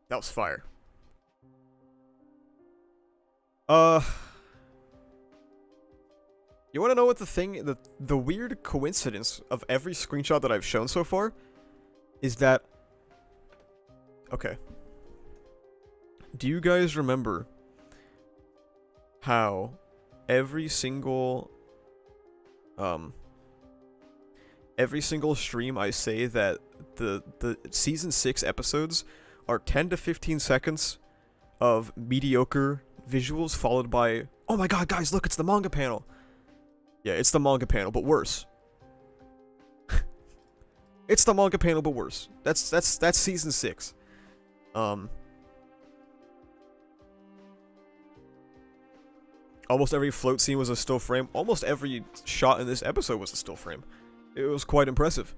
That was fire. You wanna know what the weird coincidence of every screenshot that I've shown so far? Is that... Okay. Do you guys remember how every single stream I say that the season 6 episodes are 10 to 15 seconds of mediocre visuals followed by, oh my god, guys, look, it's the manga panel. Yeah, it's the manga panel, but worse. It's the manga panel, but worse. That's season 6. Almost every float scene was a still frame. Almost every shot in this episode was a still frame. It was quite impressive.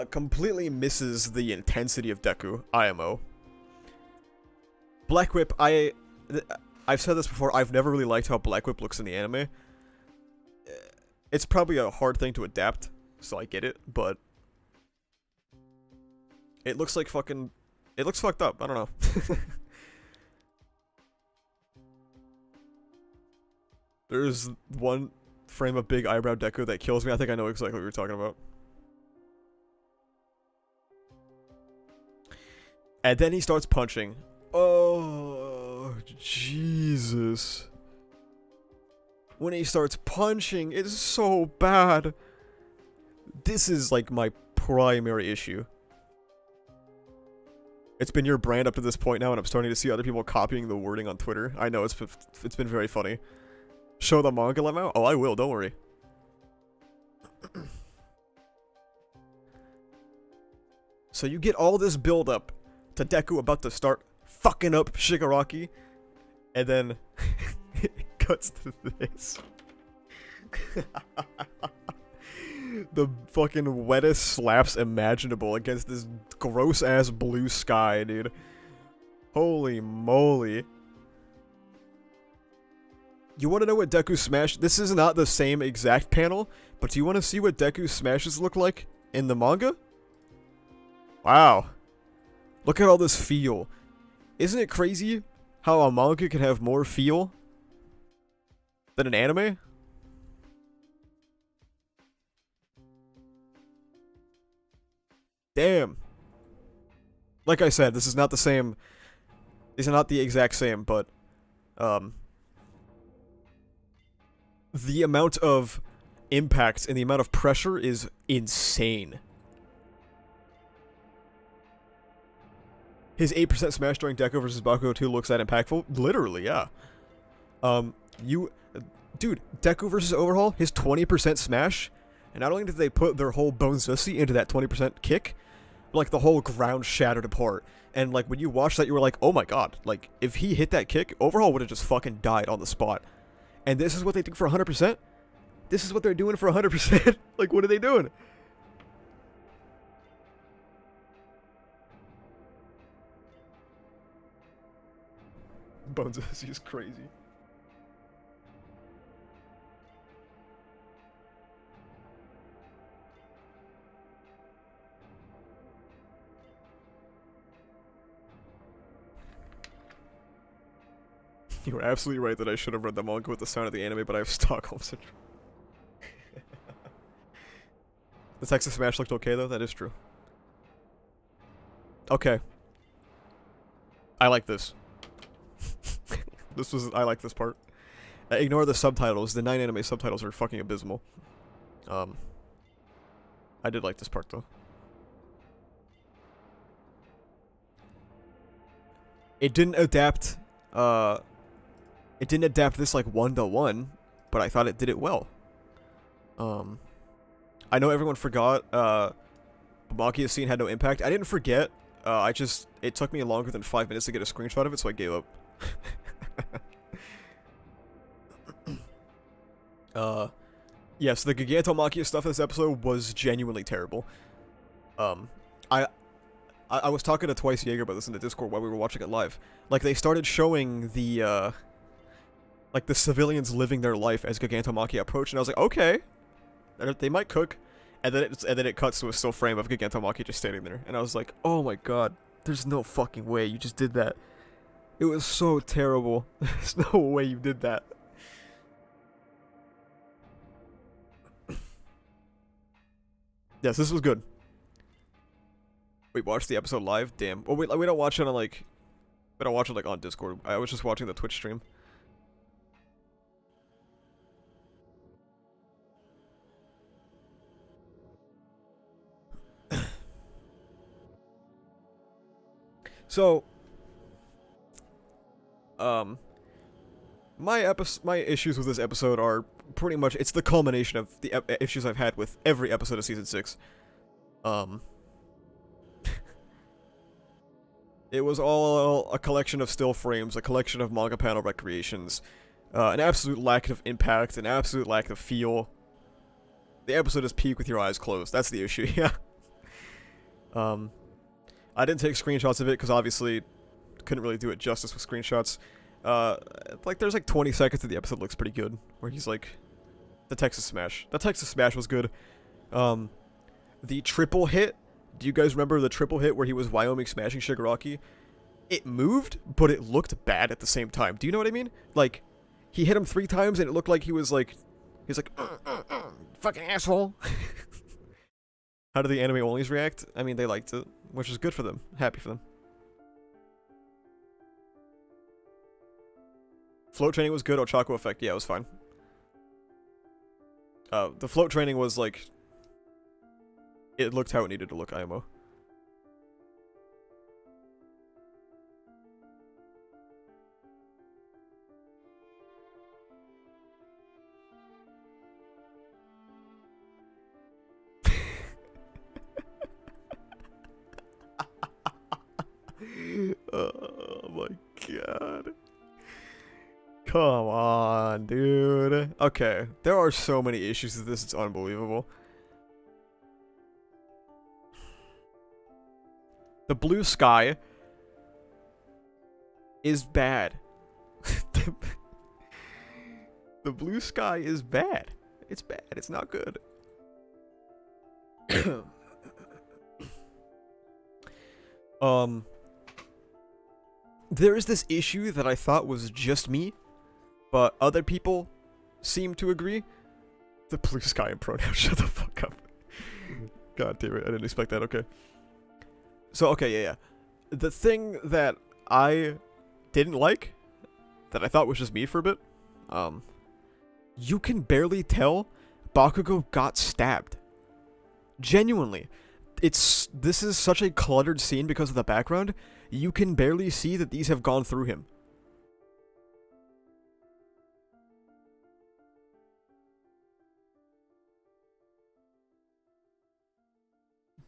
Completely misses the intensity of Deku, IMO. Black Whip, I've said this before, I've never really liked how Black Whip looks in the anime. It's probably a hard thing to adapt, so I get it, but... It looks like fucking... It looks fucked up, I don't know. There's one frame of big eyebrow Deku that kills me, I think I know exactly what you're talking about. And then he starts punching. Oh, Jesus. When he starts punching, it's so bad. This is like my primary issue. It's been your brand up to this point now, and I'm starting to see other people copying the wording on Twitter. I know, it's been very funny. Show the manga lemma? Oh, I will, don't worry. So you get all this build up to Deku about to start fucking up Shigaraki, and then it cuts to this. The fucking wettest slaps imaginable against this gross ass blue sky, dude. Holy moly. You want to know what Deku Smash... This is not the same exact panel, but do you want to see what Deku Smashes look like? in the manga? Wow. Look at all this feel. Isn't it crazy how a manga can have more feel than an anime? Damn. Like I said, this is not the same. These are not the exact same, but the amount of impact and the amount of pressure is insane. His 8% smash during Deku versus Bakugo 2 looks that impactful? Literally, yeah. Dude, Deku versus Overhaul, his 20% smash, and not only did they put their whole Bone Zusi into that 20% kick, but, like, the whole ground shattered apart. And, like, when you watched that, you were like, oh my god, like, if he hit that kick, Overhaul would have just fucking died on the spot. And this is what they do for 100%? This is what they're doing for 100%? Like, what are they doing? Bone Zusi is crazy. You were absolutely right that I should have read the manga with the sound of the anime, but I have Stockholm Syndrome. The Texas Smash looked okay, though. That is true. Okay. I like this. I like this part. Ignore the subtitles. The 9 anime subtitles are fucking abysmal. I did like this part, though. It didn't adapt, this, like, one-to-one, but I thought it did it well. I know everyone forgot, Makia's scene had no impact. I didn't forget, it took me longer than 5 minutes to get a screenshot of it, so I gave up. Yes, the Gigantomachia stuff in this episode was genuinely terrible. I was talking to Twice Jaeger about this in the Discord while we were watching it live. Like, they started showing the, like, the civilians living their life as Gigantomachia approached, and I was like, okay, they might cook. And then it cuts to a still frame of Gigantomachia just standing there, and I was like, oh my god, there's no fucking way you just did that. It was so terrible. There's no way you did that. Yes, this was good. Wait, watch the episode live? Damn. Oh, wait, we don't watch it on, like... We don't watch it, like, on Discord. I was just watching the Twitch stream. So... My issues with this episode are pretty much... It's the culmination of the issues I've had with every episode of Season 6. It was all a collection of still frames, a collection of manga panel recreations, an absolute lack of impact, an absolute lack of feel. The episode is peak with your eyes closed. That's the issue, yeah. I didn't take screenshots of it because obviously couldn't really do it justice with screenshots. Like there's like 20 seconds of the episode looks pretty good, where he's like, the Texas Smash. The Texas Smash was good. The triple hit. Do you guys remember the triple hit where he was Wyoming smashing Shigaraki? It moved, but it looked bad at the same time. Do you know what I mean? Like, he hit him 3 times and it looked like he was like, fucking asshole. How do the anime onlys react? I mean, they liked it, which is good for them. Happy for them. Float training was good. Ochako effect, yeah, it was fine. The float training was like... It looked how it needed to look, IMO. Oh my god. Come on, dude. Okay, there are so many issues with this, it's unbelievable. The blue sky is bad. The blue sky is bad. It's bad. It's not good. Um, there is this issue that I thought was just me, but other people seem to agree. The blue sky and pronoun, shut the fuck up. God damn it, I didn't expect that, okay. So, okay, yeah. The thing that I didn't like, that I thought was just me for a bit, you can barely tell Bakugo got stabbed. Genuinely. This is such a cluttered scene because of the background, you can barely see that these have gone through him.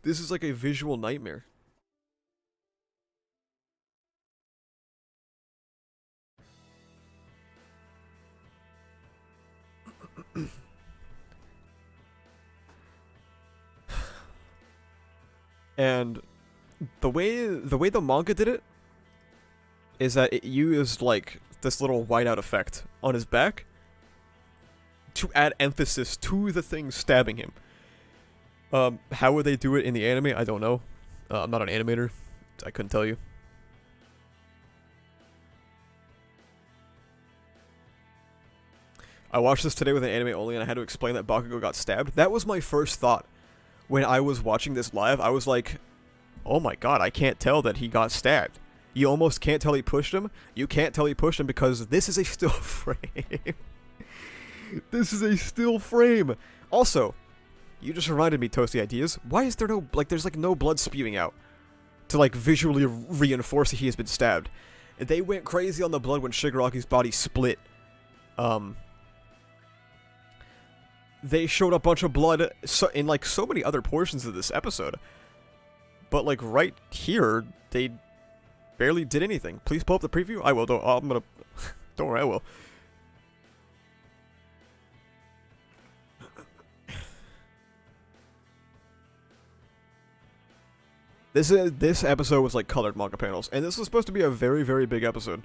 This is like a visual nightmare. And the way the manga did it is that it used like this little whiteout effect on his back to add emphasis to the thing stabbing him. How would they do it in the anime? I don't know. I'm not an animator. I couldn't tell you. I watched this today with an anime only, and I had to explain that Bakugo got stabbed. That was my first thought when I was watching this live. I was like, oh my god, I can't tell that he got stabbed. You almost can't tell he pushed him. You can't tell he pushed him because this is a still frame. This is a still frame. Also, you just reminded me, Toasty Ideas. Why is there no, like, there's like no blood spewing out to like visually reinforce that he has been stabbed? They went crazy on the blood when Shigaraki's body split. They showed a bunch of blood in like so many other portions of this episode. But like right here, they barely did anything. Please pull up the preview. I will. I'm gonna. Don't worry, I will. This episode was like colored manga panels, and this was supposed to be a very, very big episode.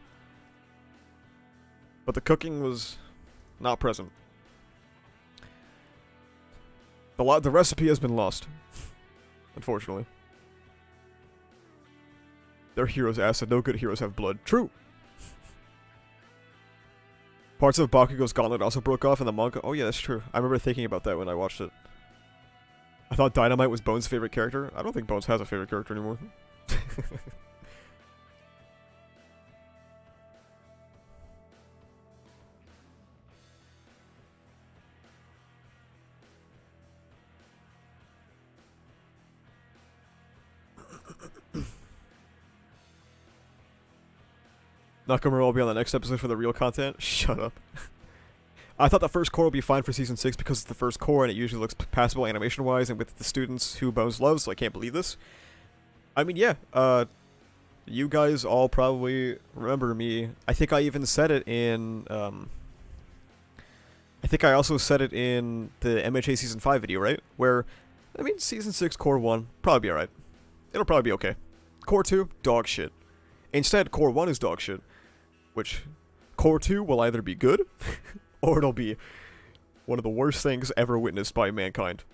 But the cooking was not present. The recipe has been lost, unfortunately. Their heroes acid. No good heroes have blood. True. Parts of Bakugo's gauntlet also broke off in the manga. Oh yeah, that's true. I remember thinking about that when I watched it. I thought Dynamite was Bones' favorite character. I don't think Bones has a favorite character anymore. Nakamura will be on the next episode for the real content. Shut up. I thought the first core will be fine for Season 6 because it's the first core and it usually looks passable animation-wise and with the students who Bones loves, so I can't believe this. I mean, yeah, you guys all probably remember me. I think I even said it in, I think I also said it in the MHA Season 5 video, right? Where, I mean, Season 6 Core 1, probably be alright. It'll probably be okay. Core 2, dog shit. Instead, Core 1 is dog shit. Which, Core 2 will either be good, or it'll be one of the worst things ever witnessed by mankind.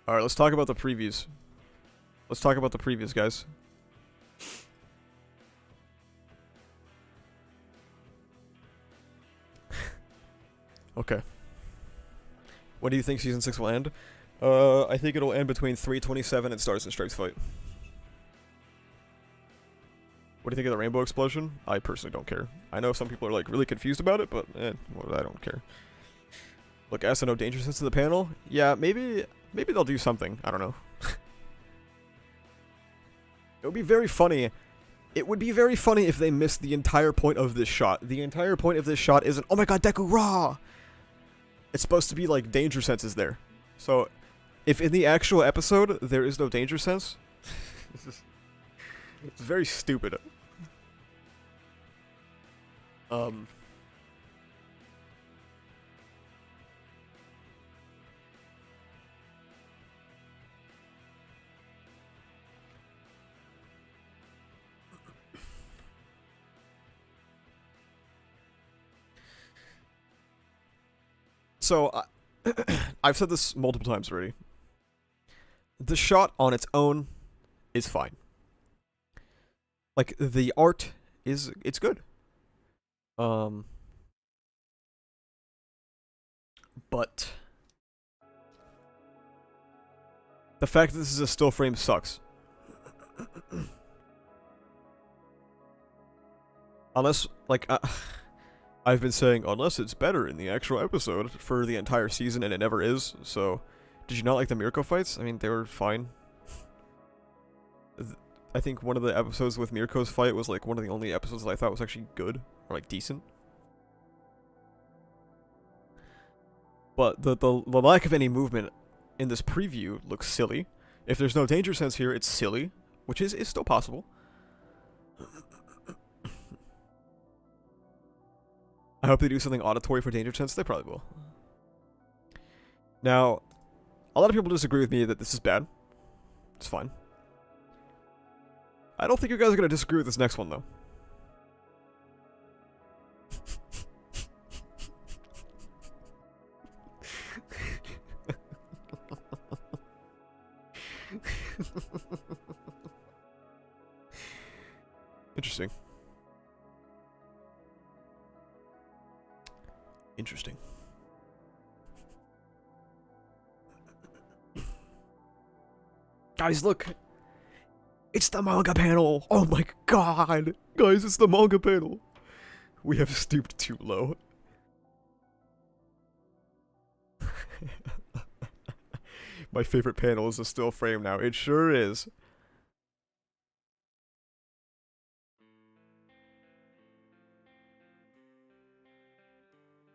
Alright, let's talk about the previews. Let's talk about the previews, guys. Okay. When do you think Season 6 will end? I think it'll end between 3:27 and Stars and Stripes fight. What do you think of the Rainbow Explosion? I personally don't care. I know some people are like really confused about it, but well, I don't care. Look, Asa no danger sense in the panel? Yeah, maybe they'll do something. I don't know. It would be very funny. It would be very funny if they missed the entire point of this shot. The entire point of this shot isn't, oh my god, Deku Ra! It's supposed to be like danger sense is there. So, if in the actual episode there is no danger sense, it's very stupid. So, I've said this multiple times already. The shot on its own is fine. Like, the art it's good. But the fact that this is a still frame sucks. Unless, like, I've been saying, unless it's better in the actual episode for the entire season, and it never is, so... Did you not like the Mirko fights? I mean, they were fine. I think one of the episodes with Mirko's fight was, like, one of the only episodes that I thought was actually good, or, like, decent. But the lack of any movement in this preview looks silly. If there's no danger sense here, it's silly, which is still possible. I hope they do something auditory for danger sense. They probably will. Now, a lot of people disagree with me that this is bad. It's fine. I don't think you guys are going to disagree with this next one, though. Interesting. Interesting. Guys, look! It's the manga panel! Oh my god! Guys, it's the manga panel! We have stooped too low. My favorite panel is a still frame now. It sure is.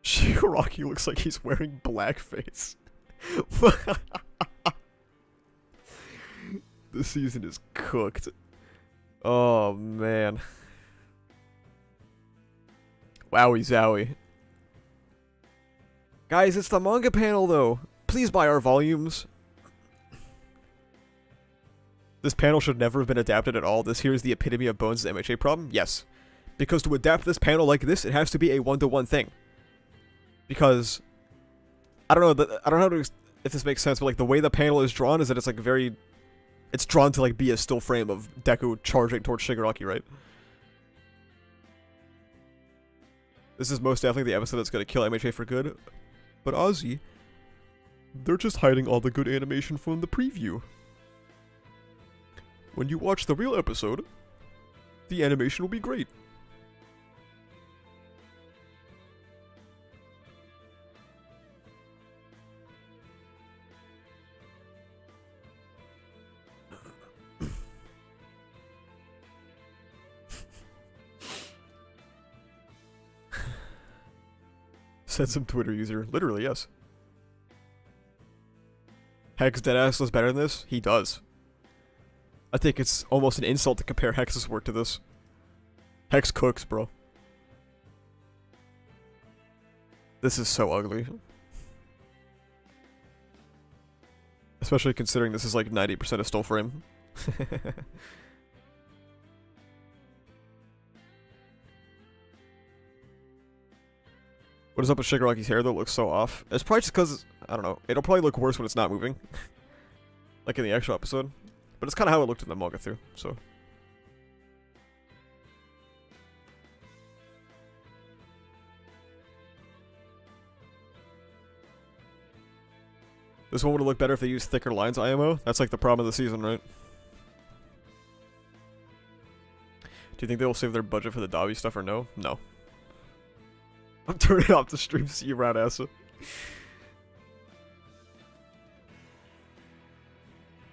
Shiraki looks like he's wearing blackface. This season is cooked. Oh, man. Wowie zowie. Guys, it's the manga panel, though. Please buy our volumes. This panel should never have been adapted at all. This here is the epitome of Bones' MHA problem. Yes. Because to adapt this panel like this, it has to be a one-to-one thing. Because... I don't know how to, if this makes sense, but like the way the panel is drawn is that it's like very... It's drawn to like be a still frame of Deku charging towards Shigaraki, right? This is most definitely the episode that's gonna kill MHA for good. But Ozzy, they're just hiding all the good animation from the preview. When you watch the real episode, the animation will be great. Said some Twitter user. Literally, yes. Hex Deadass does better than this? He does. I think it's almost an insult to compare Hex's work to this. Hex cooks, bro. This is so ugly. Especially considering this is like 90% of still frame. What is up with Shigaraki's hair, though? It looks so off. It's probably just because, I don't know, it'll probably look worse when it's not moving. Like in the actual episode. But it's kind of how it looked in the manga, too, so. This one would have looked better if they used thicker lines, IMO. That's like the problem of the season, right? Do you think they will save their budget for the Dabi stuff or no? No. I'm turning off the stream, see you around, Asa.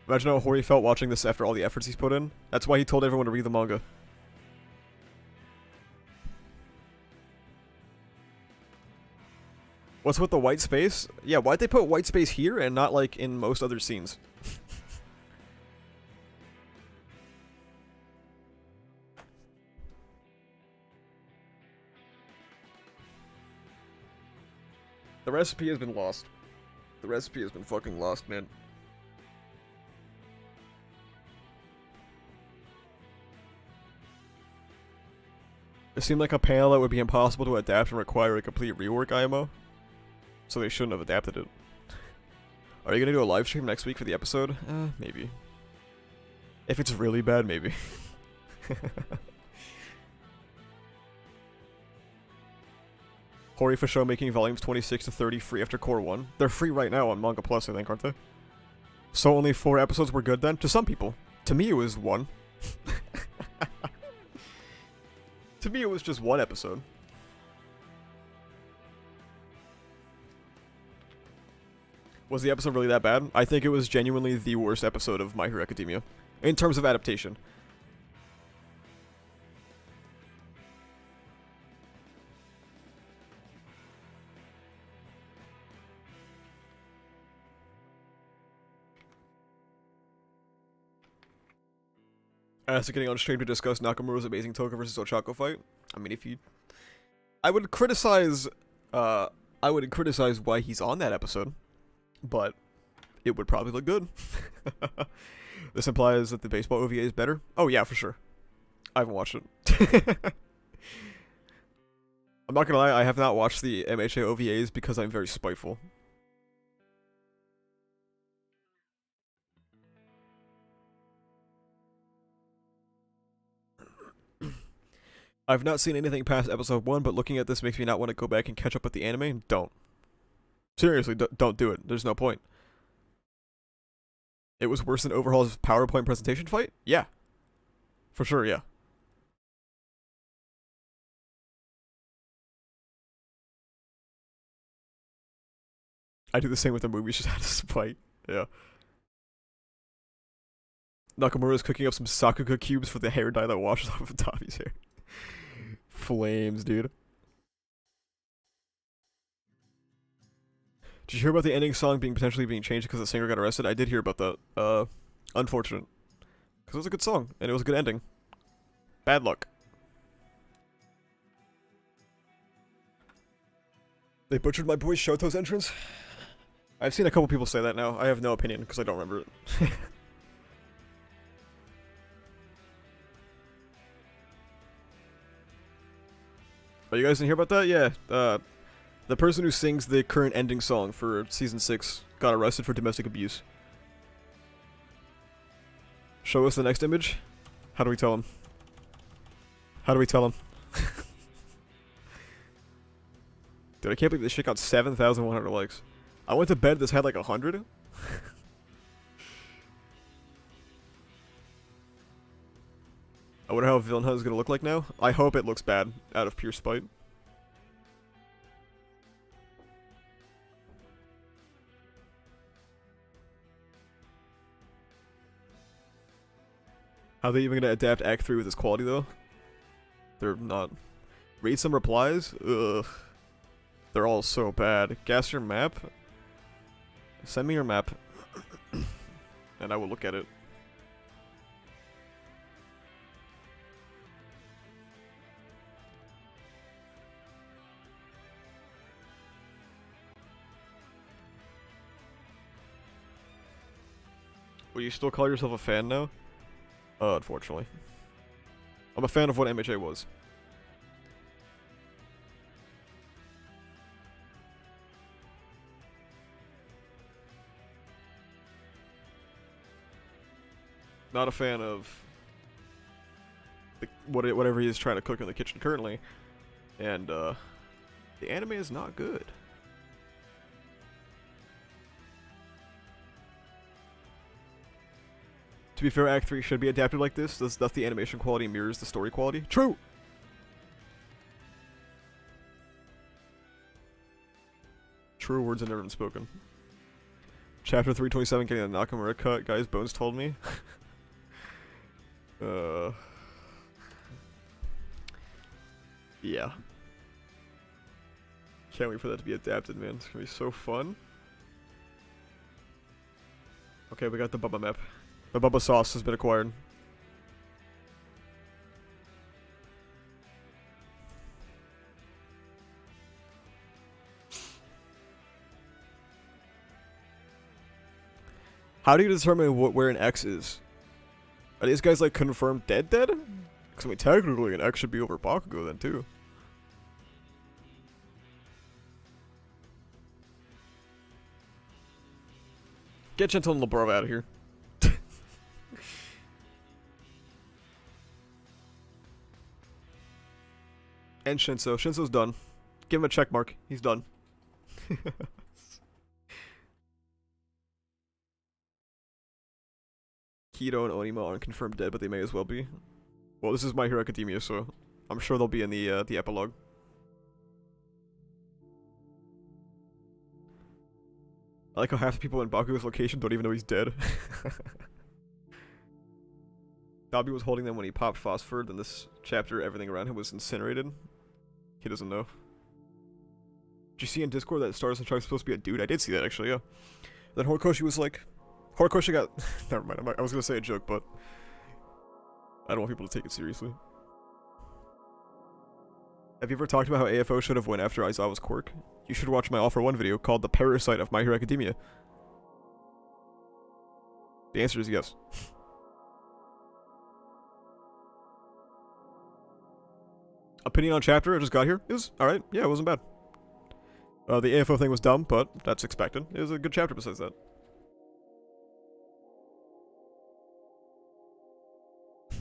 Imagine how Hori felt watching this after all the efforts he's put in. That's why he told everyone to read the manga. What's with the white space? Yeah, why'd they put white space here and not like in most other scenes? The recipe has been lost. The recipe has been fucking lost, man. It seemed like a panel that would be impossible to adapt and require a complete rework, IMO. so they shouldn't have adapted it. Are you gonna do a live stream next week for the episode? Maybe. If it's really bad, maybe. Hori for show making volumes 26 to 30 free after Core 1. They're free right now on Manga Plus, I think, aren't they? So only 4 episodes were good then? To some people. To me, it was 1. To me, it was just 1 episode. Was the episode really that bad? I think it was genuinely the worst episode of My Hero Academia. In terms of adaptation. As getting on stream to discuss Nakamura's amazing Toga versus Ochako fight. I mean, if you... I would criticize why he's on that episode. But it would probably look good. This implies that the baseball OVA is better? Oh yeah, for sure. I haven't watched it. I'm not gonna lie, I have not watched the MHA OVAs because I'm very spiteful. I've not seen anything past episode 1, but looking at this makes me not want to go back and catch up with the anime. Don't. Seriously, don't do it. There's no point. It was worse than Overhaul's PowerPoint presentation fight? Yeah. For sure, yeah. I do the same with the movies, just had a fight. Yeah. Nakamura's cooking up some Sakuga cubes for the hair dye that washes off of Tavi's hair. Flames, dude. Did you hear about the ending song potentially being changed because the singer got arrested? I did hear about that. Unfortunate. Because it was a good song, and it was a good ending. Bad luck. They butchered my boy Shoto's entrance? I've seen a couple people say that now. I have no opinion, because I don't remember it. Oh, you guys didn't hear about that? Yeah, the person who sings the current ending song for Season 6 got arrested for domestic abuse. Show us the next image? How do we tell him? How do we tell him? Dude, I can't believe this shit got 7,100 likes. I went to bed, this had like 100? I wonder how Villain Hunt is gonna look like now. I hope it looks bad, out of pure spite. How are they even gonna adapt Act 3 with this quality though? They're not. Read some replies? Ugh. They're all so bad. Guess your map? Send me your map. And I will look at it. Will you still call yourself a fan now? Unfortunately. I'm a fan of what MHA was. Not a fan of whatever he is trying to cook in the kitchen currently. And, the anime is not good. To be fair, Act 3 should be adapted like this, thus the animation quality mirrors the story quality. True! True words have never been spoken. Chapter 327 getting the Nakamura cut, guys, Bones told me. Yeah. Can't wait for that to be adapted, man. It's gonna be so fun. Okay, we got the Bubba map. The Bubba sauce has been acquired. How do you determine where an X is? Are these guys like confirmed dead? Because I mean, technically an X should be over Bakugo then too. Get Gentle and Labrov out of here. And Shinso. Shinso's done. Give him a check mark. He's done. Kido and Onima aren't confirmed dead, but they may as well be. Well, this is My Hero Academia, so I'm sure they'll be in the epilogue. I like how half the people in Bakugo's location don't even know he's dead. Dabi was holding them when he popped phosphor, then this chapter everything around him was incinerated. He doesn't know. Did you see in Discord that Stars and Sharks supposed to be a dude? I did see that actually, yeah. Then Horikoshi was like... Horikoshi got... Never mind, I was gonna say a joke, but... I don't want people to take it seriously. Have you ever talked about how AFO should have went after Aizawa's quirk? You should watch my All for One video called The Parasite of My Hero Academia. The answer is yes. Opinion on chapter, I just got here. It was alright. Yeah, it wasn't bad. The AFO thing was dumb, but that's expected. It was a good chapter besides that.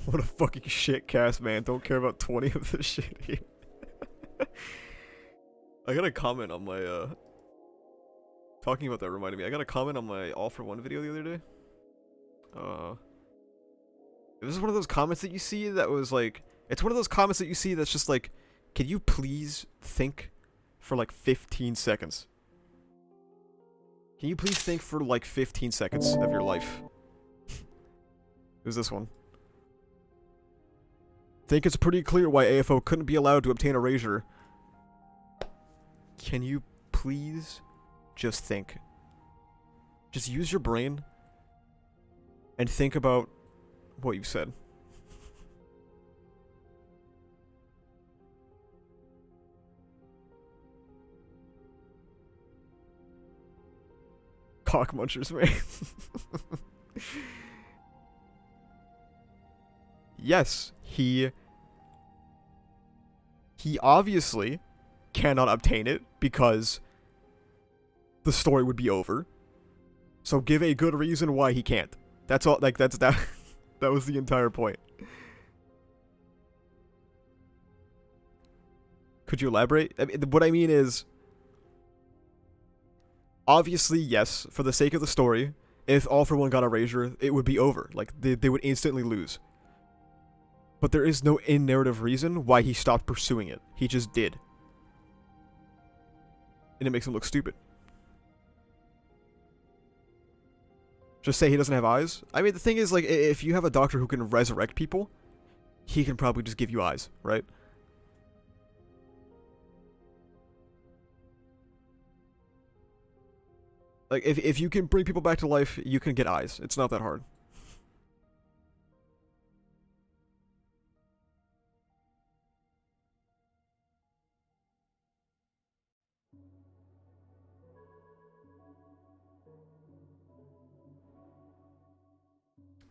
What a fucking shit cast, man. Don't care about 20 of this shit here. I got a comment on my, talking about that reminded me. I got a comment on my All for One video the other day. This is one of those comments that you see that was like... It's one of those comments that you see that's just like, can you please think for like 15 seconds? Can you please think for like 15 seconds of your life? It was this one. Think it's pretty clear why AFO couldn't be allowed to obtain erasure. Can you please just think? Just use your brain and think about what you said. Cock munchers, man. Yes, he obviously cannot obtain it because the story would be over. So give a good reason why he can't. That's all. Like that. That was the entire point. Could you elaborate? I mean, what I mean is, obviously, yes, for the sake of the story, if All for One got erasure, it would be over. Like, they would instantly lose. But there is no in-narrative reason why he stopped pursuing it. He just did. And it makes him look stupid. Just say he doesn't have eyes? I mean, the thing is, like, if you have a doctor who can resurrect people, he can probably just give you eyes, right? Like, if you can bring people back to life, you can get eyes. It's not that hard.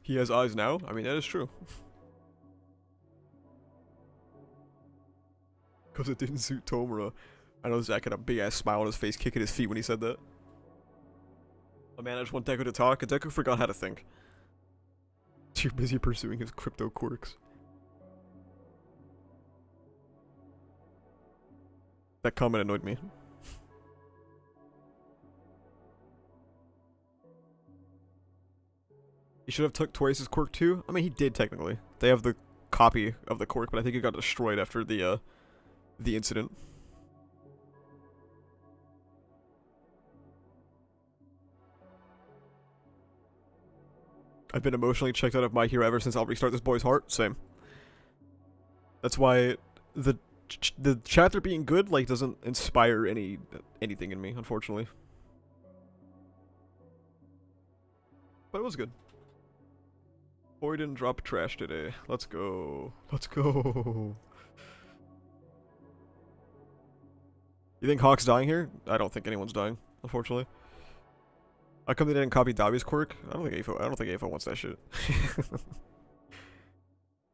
He has eyes now? I mean, that is true. Because it didn't suit Tomura. I know Zach had a big-ass smile on his face, kicking his feet when he said that. Oh man, I just want Deku to talk, and Deku forgot how to think. Too busy pursuing his crypto quirks. That comment annoyed me. He should have took Torius' quirk too? I mean, he did technically. They have the copy of the quirk, but I think it got destroyed after the incident. I've been emotionally checked out of My Hero ever since I'll restart this boy's heart. Same. That's why the chapter being good, like, doesn't inspire anything in me, unfortunately. But it was good. Boy didn't drop trash today. Let's go. Let's go. You think Hawk's dying here? I don't think anyone's dying, unfortunately. How come they didn't copy Dabi's quirk? I don't think AFO wants that shit.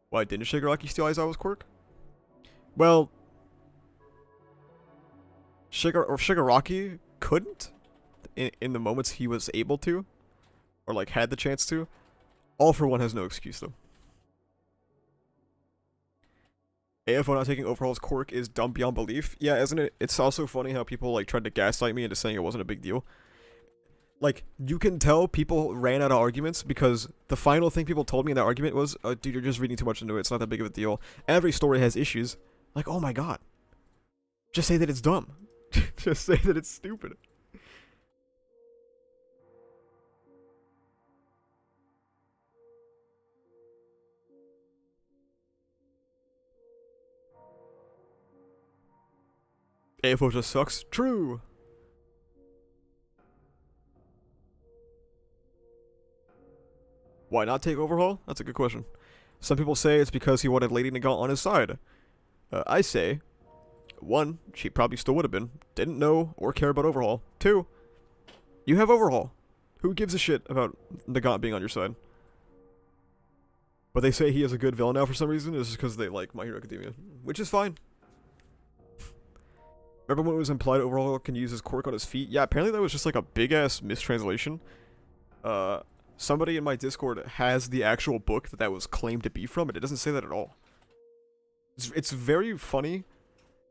Why didn't Shigaraki steal Aizawa's quirk? Well, Shigaraki couldn't in the moments he was able to. or like had the chance to. All for One has no excuse though. AFO not taking Overhaul's quirk is dumb beyond belief. Yeah, isn't it? It's also funny how people like tried to gaslight me into saying it wasn't a big deal. Like, you can tell people ran out of arguments because the final thing people told me in that argument was, dude, you're just reading too much into it. It's not that big of a deal. Every story has issues. Like, oh my god. Just say that it's dumb. Just say that it's stupid. AFO just sucks. True. Why not take Overhaul? That's a good question. Some people say it's because he wanted Lady Nagant on his side. I say, 1, she probably still would have been. Didn't know or care about Overhaul. 2, you have Overhaul. Who gives a shit about Nagant being on your side? But they say he is a good villain now for some reason. It's just because they like My Hero Academia. Which is fine. Remember when it was implied Overhaul can use his quirk on his feet? Yeah, apparently that was just like a big-ass mistranslation. Somebody in my Discord has the actual book that was claimed to be from, and it doesn't say that at all. It's very funny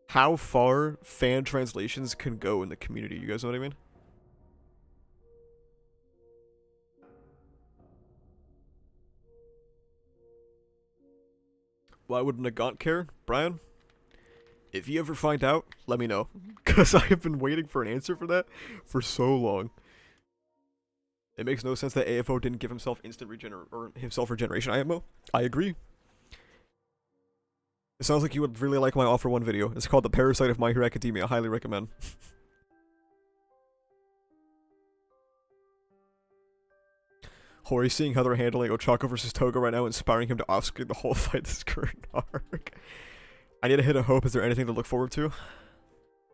how far fan translations can go in the community, you guys know what I mean? Why would Nagant care, Brian? If you ever find out, let me know. Because I have been waiting for an answer for that for so long. It makes no sense that AFO didn't give himself instant regeneration IMO. I agree. It sounds like you would really like my All for One video. It's called The Parasite of My Hero Academia. I highly recommend. Hori seeing how they're handling Ochako versus Toga right now, inspiring him to off-screen the whole fight this current arc. I need a hit of hope. Is there anything to look forward to?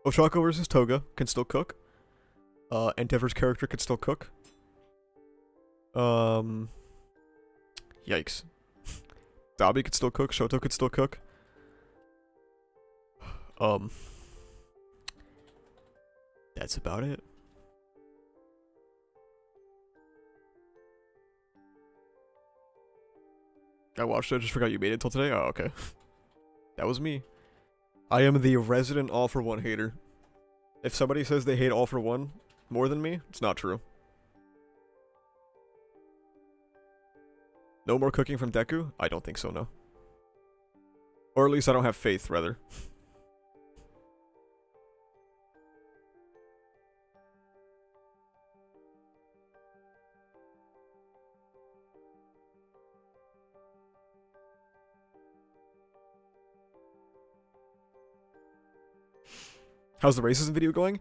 Ochako versus Toga can still cook. Endeavor's character can still cook. Yikes. Dabi could still cook. Shoto could still cook. That's about it. I watched it, I just forgot you made it till today? Oh, okay. That was me. I am the resident All for One hater. If somebody says they hate All for One more than me, it's not true. No more cooking from Deku? I don't think so, no. Or at least I don't have faith, rather. How's the racism video going?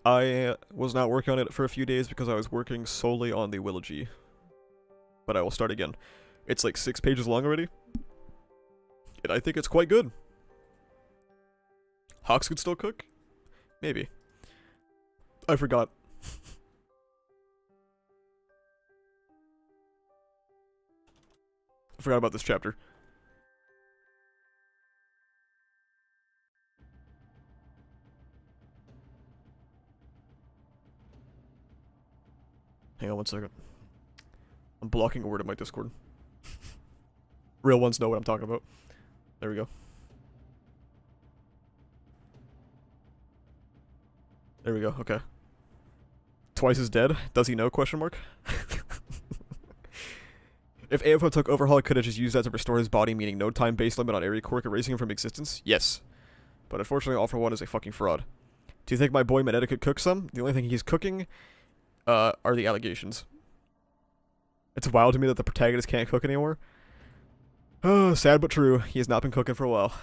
I was not working on it for a few days because I was working solely on the Willogy. But I will start again. It's like 6 pages long already. And I think it's quite good. Hawks could still cook? Maybe. I forgot. I forgot about this chapter. Hang on 1 second. I'm blocking a word in my Discord. Real ones know what I'm talking about. There we go. There we go, okay. Twice is dead? Does he know, question mark? If AFO took Overhaul, it could have just used that to restore his body, meaning no time base limit on area quirk, erasing him from existence? Yes. But unfortunately, All for One is a fucking fraud. Do you think my boy Mineta could cook some? The only thing he's cooking are the allegations. It's wild to me that the protagonist can't cook anymore. Oh, sad but true. He has not been cooking for a while.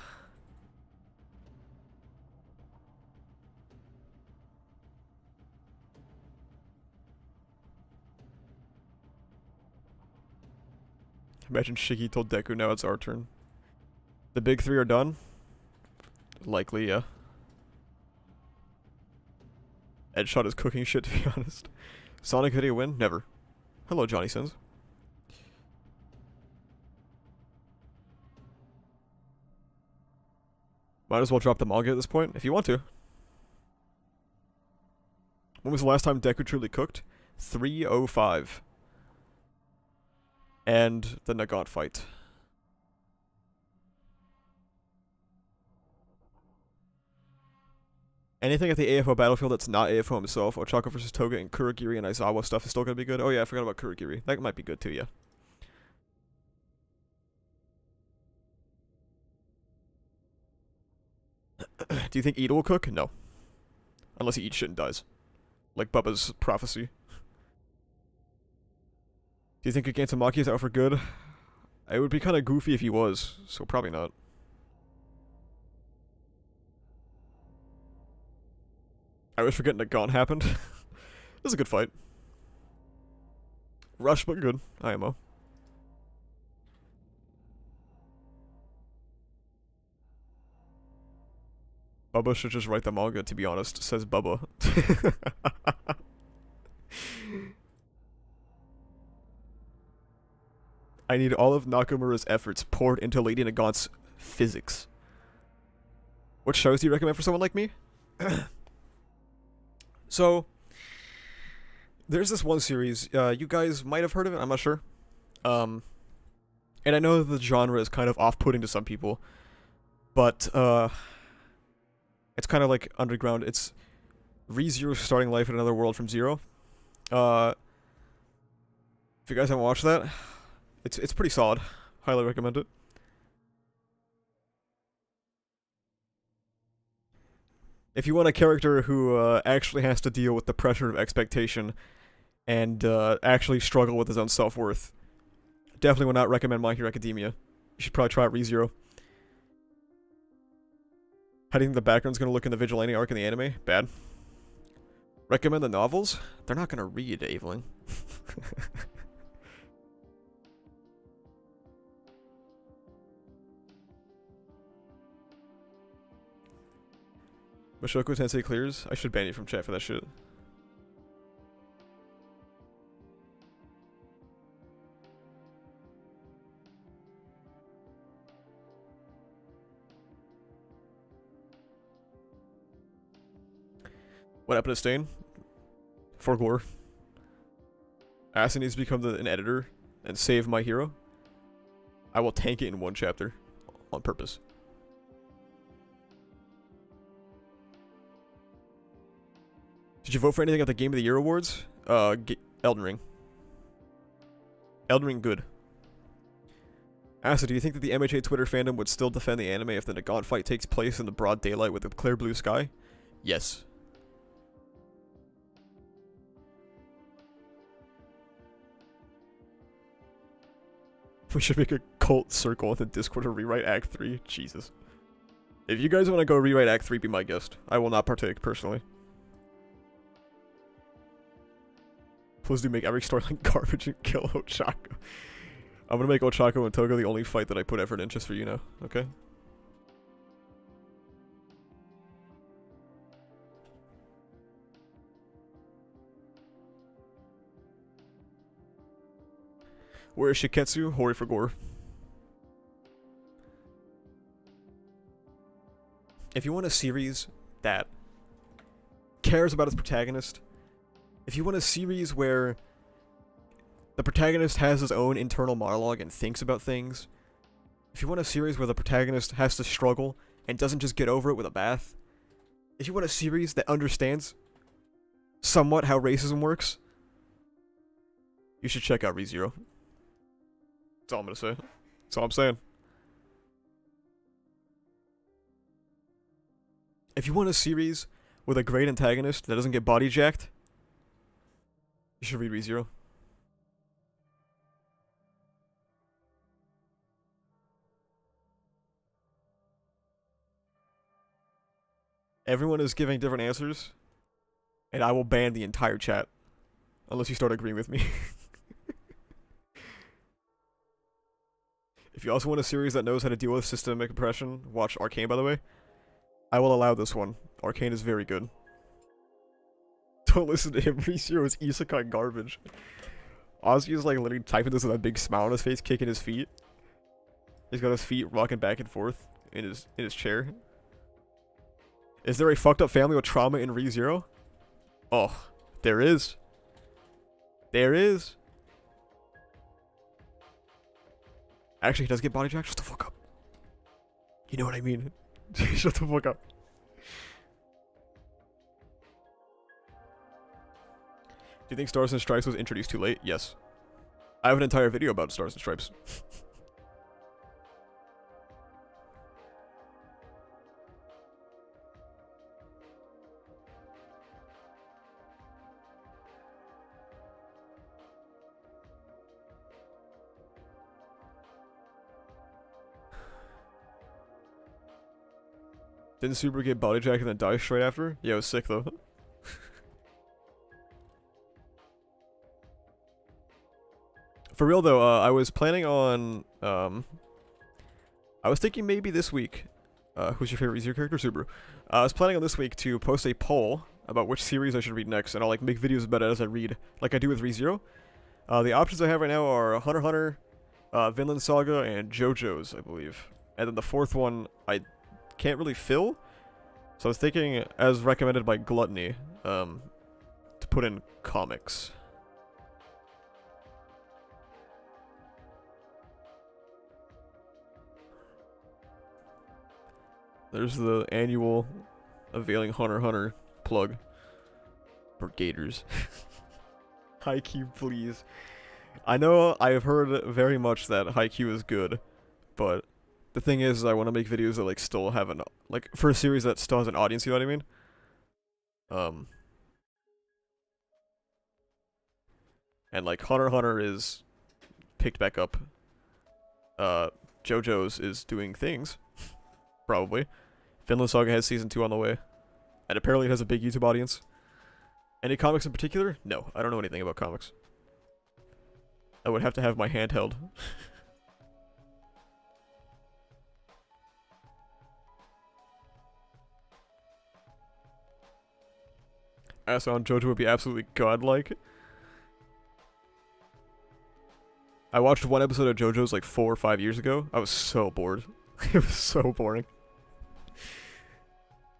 Imagine Shiggy told Deku, now it's our turn. The big three are done? Likely, yeah. Edgeshot is cooking shit, to be honest. Sonic video win? Never. Hello, Johnny Sins. Might as well drop the manga at this point, if you want to. When was the last time Deku truly cooked? 305. and the Nagant fight. Anything at the AFO battlefield that's not AFO himself, Ochako versus Toga and Kurogiri and Aizawa stuff is still gonna be good. Oh yeah, I forgot about Kurogiri. That might be good too, yeah. Do you think Ida will cook? No. Unless he eats shit and dies. Like Bubba's prophecy. Do you think Gigantomaki is out for good? It would be kind of goofy if he was, so probably not. I always forget Nagant happened. It was a good fight. Rush, but good. IMO. Bubba should just write the manga, to be honest, says Bubba. I need all of Nakamura's efforts poured into Lady Nagant's physics. What shows do you recommend for someone like me? So, there's this one series, you guys might have heard of it, I'm not sure. And I know the genre is kind of off-putting to some people, but, it's kind of like underground. It's ReZero starting life in another world from zero. If you guys haven't watched that, it's pretty solid. Highly recommend it. If you want a character who actually has to deal with the pressure of expectation and actually struggle with his own self-worth, definitely would not recommend My Hero Academia. You should probably try out ReZero. How do you think the background's gonna look in the Vigilante arc in the anime? Bad. Recommend the novels? They're not gonna read, Evelyn. Mushoku Tensei clears? I should ban you from chat for that shit. What happened to Stain? For Gore. Asa needs to become an editor and save My Hero. I will tank it in one chapter. On purpose. Did you vote for anything at the Game of the Year awards? Elden Ring. Elden Ring good. Asa, do you think that the MHA Twitter fandom would still defend the anime if the Nagant fight takes place in the broad daylight with a clear blue sky? Yes. We should make a cult circle in the Discord to rewrite Act 3. Jesus. If you guys want to go rewrite Act 3, be my guest. I will not partake, personally. Please do make every storyline garbage and kill Ochako. I'm gonna make Ochako and Toga the only fight that I put effort in just for you now, okay? Where is Shiketsu? Hori for Gore. If you want a series that cares about its protagonist, if you want a series where the protagonist has his own internal monologue and thinks about things, if you want a series where the protagonist has to struggle and doesn't just get over it with a bath, if you want a series that understands somewhat how racism works, you should check out ReZero. That's all I'm gonna say. That's all I'm saying. If you want a series with a great antagonist that doesn't get body jacked, you should read ReZero. Everyone is giving different answers, and I will ban the entire chat. Unless you start agreeing with me. If you also want a series that knows how to deal with systemic oppression, watch Arcane, by the way. I will allow this one. Arcane is very good. Don't listen to him. ReZero is isekai garbage. Ozzy is like literally typing this with a big smile on his face, kicking his feet. He's got his feet rocking back and forth in his chair. Is there a fucked up family with trauma in ReZero? Oh, there is. There is. Actually, he does get body jacked. Shut the fuck up. You know what I mean? Shut the fuck up. Do you think Stars and Stripes was introduced too late? Yes. I have an entire video about Stars and Stripes. Didn't Super get body jacked and then die straight after? Yeah, it was sick though. For real though, I was planning on, I was thinking maybe this week, who's your favorite ReZero character? Subaru. I was planning on this week to post a poll about which series I should read next, and I'll like make videos about it as I read, like I do with ReZero. The options I have right now are Hunter x Hunter, Vinland Saga, and JoJo's, I believe. And then the fourth one, I can't really fill, so I was thinking, as recommended by Gluttony, to put in comics. There's the annual availing Hunter x Hunter plug for Gators. Haikyuu, please. I know I've heard very much that Haikyuu is good, but the thing is, I want to make videos that like still have an like for a series that still has an audience. You know what I mean? And like Hunter x Hunter is picked back up. JoJo's is doing things, probably. Vinland Saga has season 2 on the way, and apparently it has a big YouTube audience. Any comics in particular? No, I don't know anything about comics. I would have to have my hand held. Asa on JoJo would be absolutely godlike. I watched one episode of JoJo's like 4 or 5 years ago. I was so bored. It was so boring.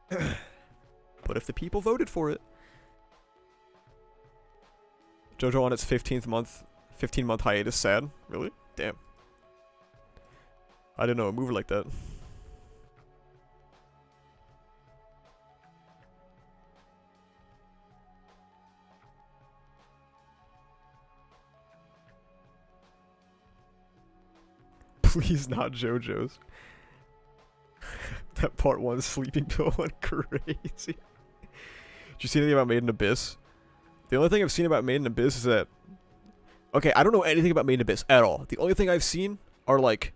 But if the people voted for it. JoJo on its 15-month hiatus, sad? Really? Damn. I didn't know a mover like that. Please not JoJo's. That part 1 sleeping pill went crazy. Did you see anything about Made in Abyss? The only thing I've seen about Made in Abyss is that... Okay, I don't know anything about Made in Abyss at all. The only thing I've seen are like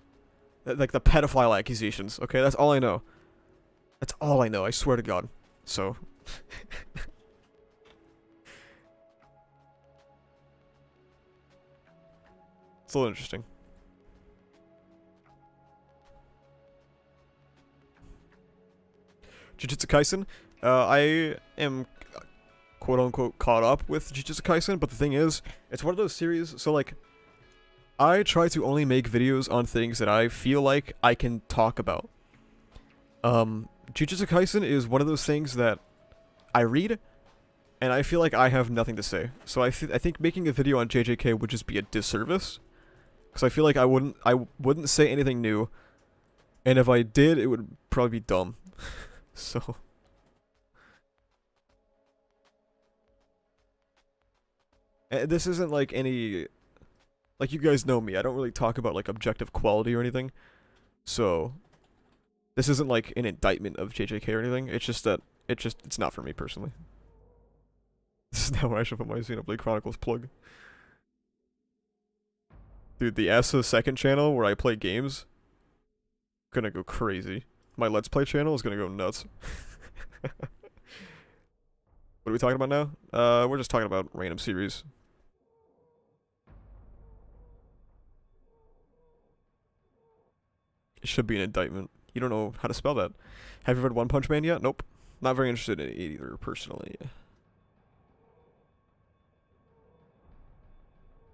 the pedophile accusations. Okay, that's all I know. That's all I know, I swear to God. So... It's a little interesting. Jujutsu Kaisen, I am quote-unquote caught up with Jujutsu Kaisen, but the thing is, it's one of those series, so like, I try to only make videos on things that I feel like I can talk about. Jujutsu Kaisen is one of those things that I read, and I feel like I have nothing to say. So I think making a video on JJK would just be a disservice, because I feel like I wouldn't say anything new, and if I did, it would probably be dumb. So this isn't like any, like, you guys know me, I don't really talk about like objective quality or anything, so this isn't like an indictment of JJK or anything. It's just that it's not for me personally. This is now where I should put my Xenoblade Chronicles plug. Dude, the Asa second channel where I play games, gonna go crazy. My Let's Play channel is gonna go nuts. What are we talking about now? We're just talking about random series. It should be an indictment. You don't know how to spell that. Have you read One Punch Man yet? Nope. Not very interested in it either, personally.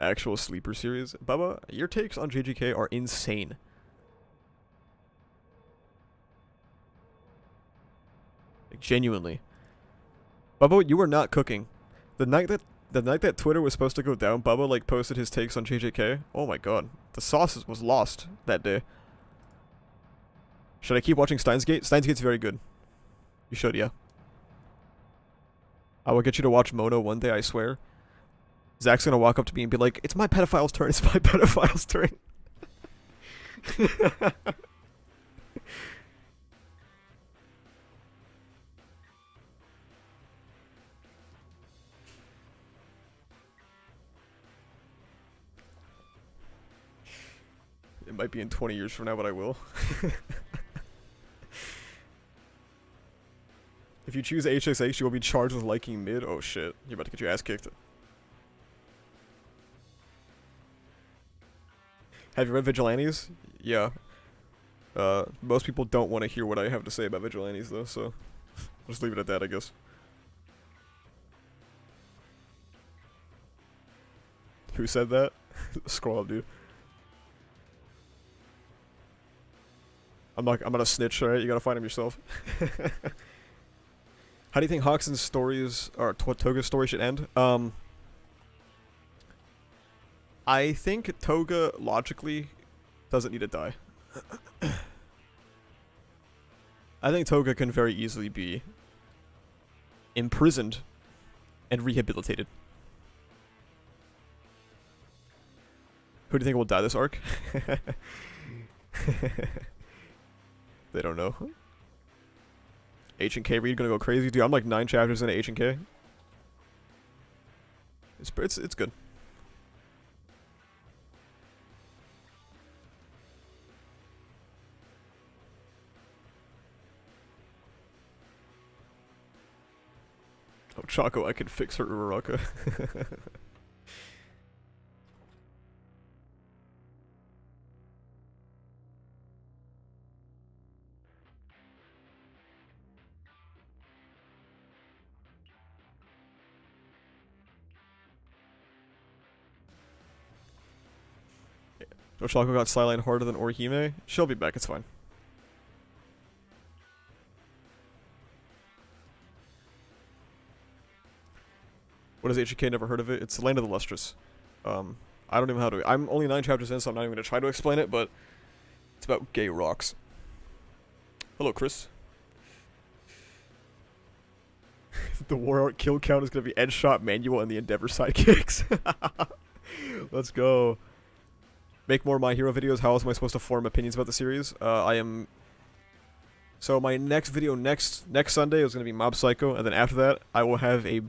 Actual sleeper series. Bubba, your takes on JJK are insane. Like, genuinely. Bubba, you are not cooking. The night the night that Twitter was supposed to go down, Bubba like posted his takes on JJK. Oh my god, the sauce was lost that day. Should I keep watching Steins Gate? Steins Gate's very good. You should, yeah. I will get you to watch Mono one day, I swear. Zach's gonna walk up to me and be like, "It's my pedophile's turn. It's my pedophile's turn." It might be in 20 years from now, but I will. If you choose HSH, you will be charged with liking mid. Oh shit, you're about to get your ass kicked. Have you read Vigilantes? Yeah. Most people don't want to hear what I have to say about Vigilantes though, so I'll just leave it at that, I guess. Who said that? Scroll up, dude. I'm gonna snitch, alright? You gotta find him yourself. How do you think Hoxton's stories, or Toga's story should end? I think Toga, logically, doesn't need to die. I think Toga can very easily be imprisoned and rehabilitated. Who do you think will die this arc? They don't know. H and K read gonna go crazy, dude. I'm like 9 chapters into H and K. It's good. Oh, Choco, I can fix her Uraraka. Oh, Choco got Slyline harder than Orihime. She'll be back, it's fine. What is HK? Never heard of it. It's the Land of the Lustrous. I don't even know how to. I'm only 9 chapters in, so I'm not even going to try to explain it, but it's about gay rocks. Hello, Chris. The war art kill count is going to be Edge Shot, Manual, and the Endeavor sidekicks. Let's go. Make more My Hero videos. How else am I supposed to form opinions about the series? So my next video next Sunday is going to be Mob Psycho, and then after that, I will have a...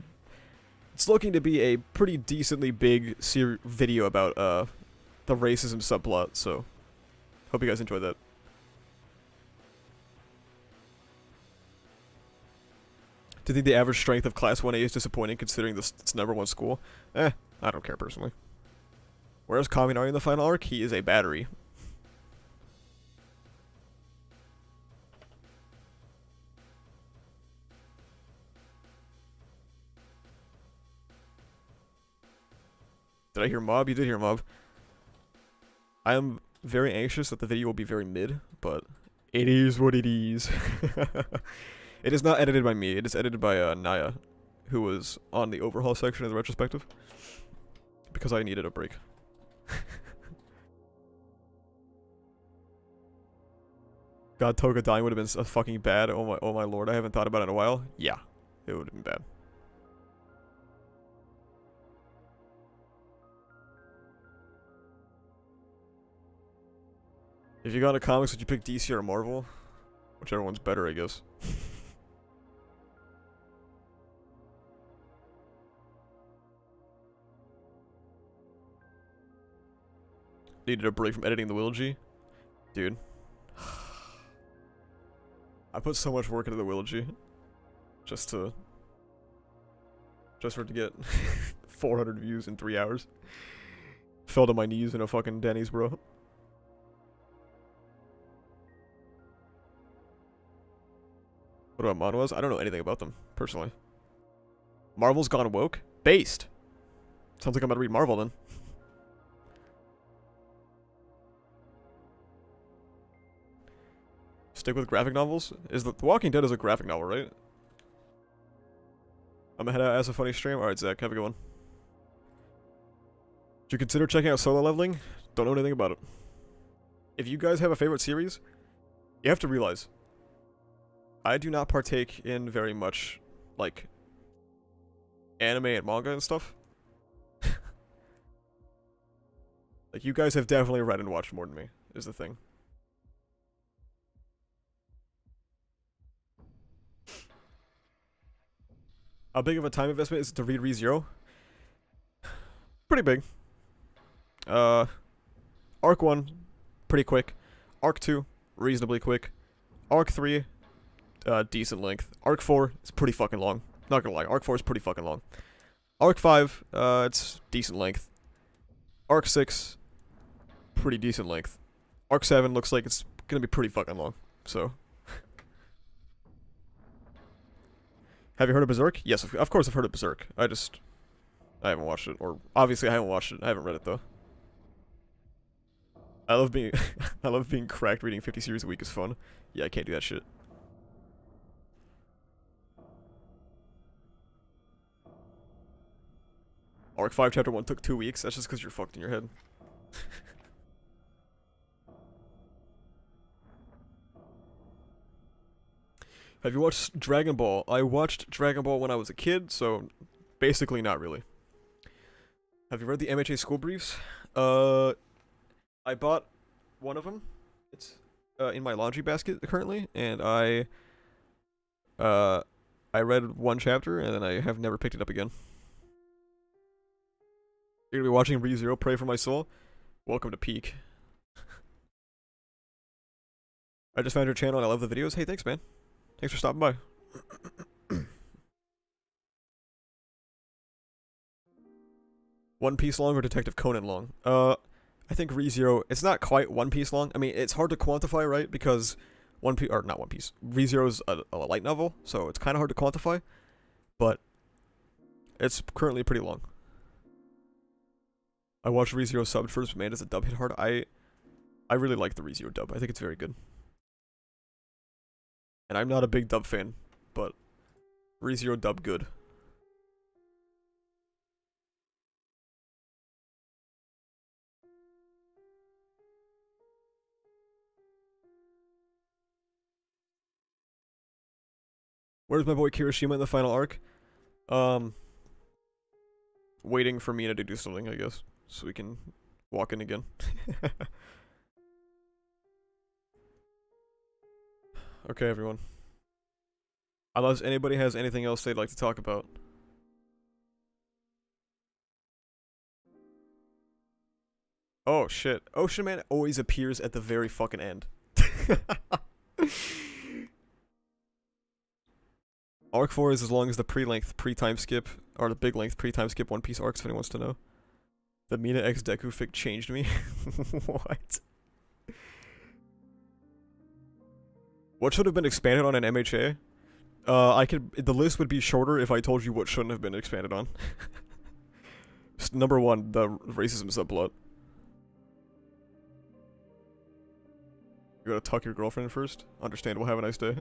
It's looking to be a pretty decently big video about the racism subplot, so hope you guys enjoyed that. Do you think the average strength of Class 1A is disappointing considering its #1 school? I don't care personally. Whereas Kaminari in the final arc, he is a battery. Did I hear Mob? You did hear Mob. I am very anxious that the video will be very mid, but it is what it is. It is not edited by me. It is edited by Naya, who was on the overhaul section of the retrospective, because I needed a break. God, Toga dying would have been so fucking bad. Oh my lord, I haven't thought about it in a while. Yeah, it would have been bad. If you got into comics, would you pick DC or Marvel? Whichever one's better, I guess. Needed a break from editing the Wilgie? Dude. I put so much work into the Wilgie. Just for it to get 400 views in 3 hours. Fell to my knees in a fucking Denny's, bro. What about manhwas? I don't know anything about them, personally. Marvel's Gone Woke? Based! Sounds like I'm about to read Marvel, then. Stick with graphic novels? The Walking Dead is a graphic novel, right? I'm gonna head out as a funny stream. Alright, Zach, have a good one. you consider checking out Solo Leveling? Don't know anything about it. If you guys have a favorite series, you have to realize, I do not partake in very much, like, anime and manga and stuff. Like, you guys have definitely read and watched more than me, is the thing. How big of a time investment is it to read ReZero? Pretty big. Arc 1, pretty quick. Arc 2, reasonably quick. Arc 3, decent length. Arc 4 is pretty fucking long. Not gonna lie, Arc 4 is pretty fucking long. Arc 5, it's decent length. Arc 6, pretty decent length. Arc 7 looks like it's gonna be pretty fucking long, so. Have you heard of Berserk? Yes, of course I've heard of Berserk. I haven't watched it, or obviously I haven't watched it. I haven't read it though. I love being, I love being cracked. Reading 50 series a week is fun. Yeah, I can't do that shit. Arc 5 Chapter 1 took 2 weeks. That's just because you're fucked in your head. Have you watched Dragon Ball? I watched Dragon Ball when I was a kid, so basically not really. Have you read the MHA school briefs? I bought one of them. It's in my laundry basket currently, and I read one chapter, and then I have never picked it up again. You're gonna be watching ReZero Pray for My Soul? Welcome to Peak. I just found your channel and I love the videos. Hey, thanks, man. Thanks for stopping by. One Piece long or Detective Conan long? I think ReZero, it's not quite One Piece long. I mean, it's hard to quantify, right? Because not One Piece. ReZero's a light novel, so it's kind of hard to quantify. But it's currently pretty long. I watched ReZero subbed first, but man, does the dub hit hard. I really like the ReZero dub. I think it's very good. And I'm not a big dub fan, but ReZero dub good. Where's my boy Kirishima in the final arc? Waiting for Mina to do something, I guess, so we can walk in again. Okay, everyone. Unless anybody has anything else they'd like to talk about. Oh, shit. Ocean Man always appears at the very fucking end. Arc 4 is as long as the pre-length pre-time skip, or the big-length pre-time skip One Piece arcs, if anyone wants to know. The Mina X Deku fic changed me. What? What should have been expanded on in MHA? The list would be shorter if I told you what shouldn't have been expanded on. Number 1, the racism subplot. You gotta tuck your girlfriend first? Understandable, have a nice day.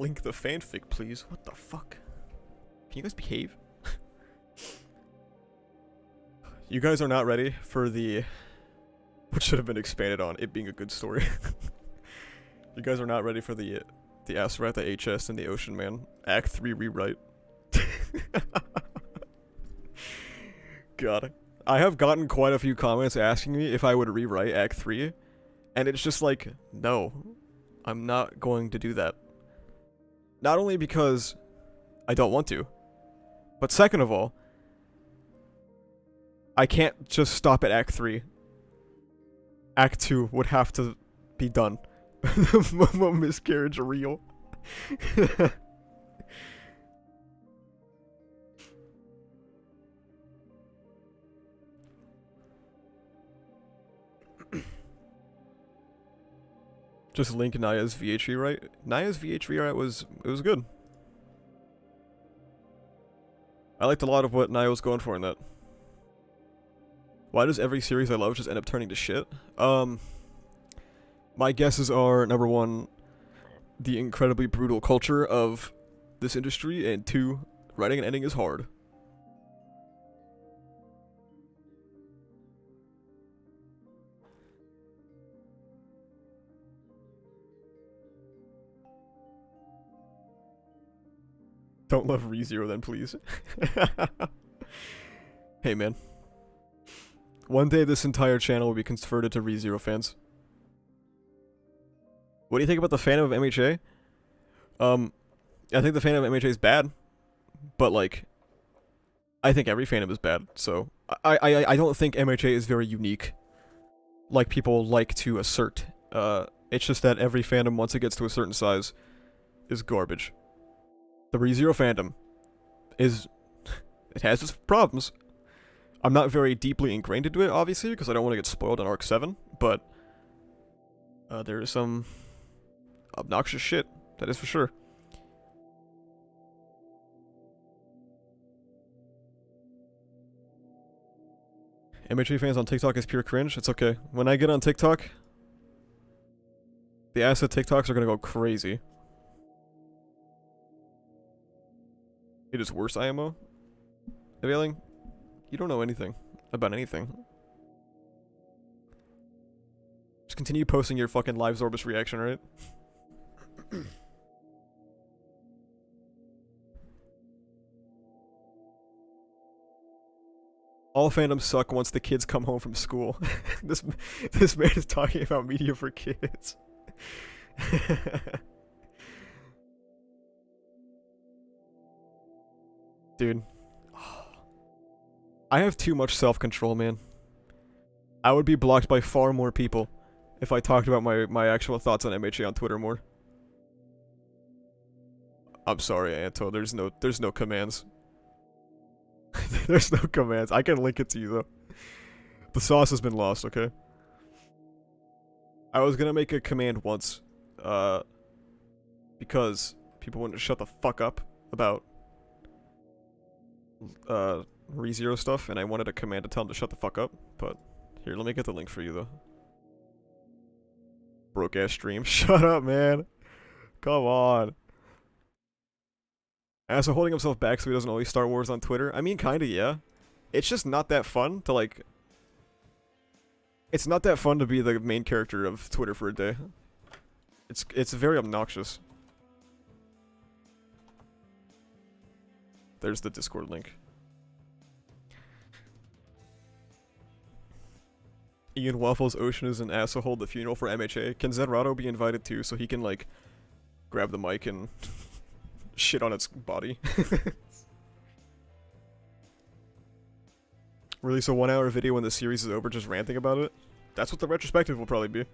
Link the fanfic, please. What the fuck? Can you guys behave? You guys are not ready for the... what should have been expanded on, it being a good story. You guys are not ready for the Astaroth, the HS, and the Ocean Man Act 3 rewrite. God. I have gotten quite a few comments asking me if I would rewrite Act 3, and it's just like, no. I'm not going to do that. Not only because I don't want to, but second of all, I can't just stop at Act 3. Act 2 would have to be done. Momo miscarriage real. Just link Naya's VH rewrite. Naya's VH rewrite was good. I liked a lot of what Naya was going for in that. Why does every series I love just end up turning to shit? My guesses are, number 1, the incredibly brutal culture of this industry, and 2, writing and editing is hard. Don't love ReZero then, please. Hey, man. One day this entire channel will be converted to ReZero fans. What do you think about the fandom of MHA? I think the fandom of MHA is bad, but like, I think every fandom is bad. So I don't think MHA is very unique, like people like to assert. It's just that every fandom, once it gets to a certain size, is garbage. The ReZero fandom is, it has its problems. I'm not very deeply ingrained into it, obviously, because I don't want to get spoiled on Arc 7, but there is some obnoxious shit, that is for sure. MHA fans on TikTok is pure cringe. It's okay. When I get on TikTok, the asset TikToks are gonna go crazy. It is worse, IMO. Availing, you don't know anything about anything. Just continue posting your fucking live Zorbus reaction, right? All fandoms suck once the kids come home from school. This man is talking about media for kids. Dude. I have too much self-control, man. I would be blocked by far more people if I talked about my actual thoughts on MHA on Twitter more. I'm sorry, Anto, there's no commands. There's no commands. I can link it to you, though. The sauce has been lost, okay? I was gonna make a command once, because people wouldn't shut the fuck up about, ReZero stuff, and I wanted a command to tell them to shut the fuck up, but here, let me get the link for you, though. Broke-ass stream. Shut up, man. Come on. Also holding himself back so he doesn't always start wars on Twitter. I mean, kinda, yeah. It's just not that fun to, like... It's not that fun to be the main character of Twitter for a day. It's very obnoxious. There's the Discord link. Ian Waffles Ocean is an asshole. The funeral for MHA. Can Zedrado be invited too so he can, like, grab the mic and shit on its body? Release a 1-hour video when the series is over just ranting about it? That's what the retrospective will probably be.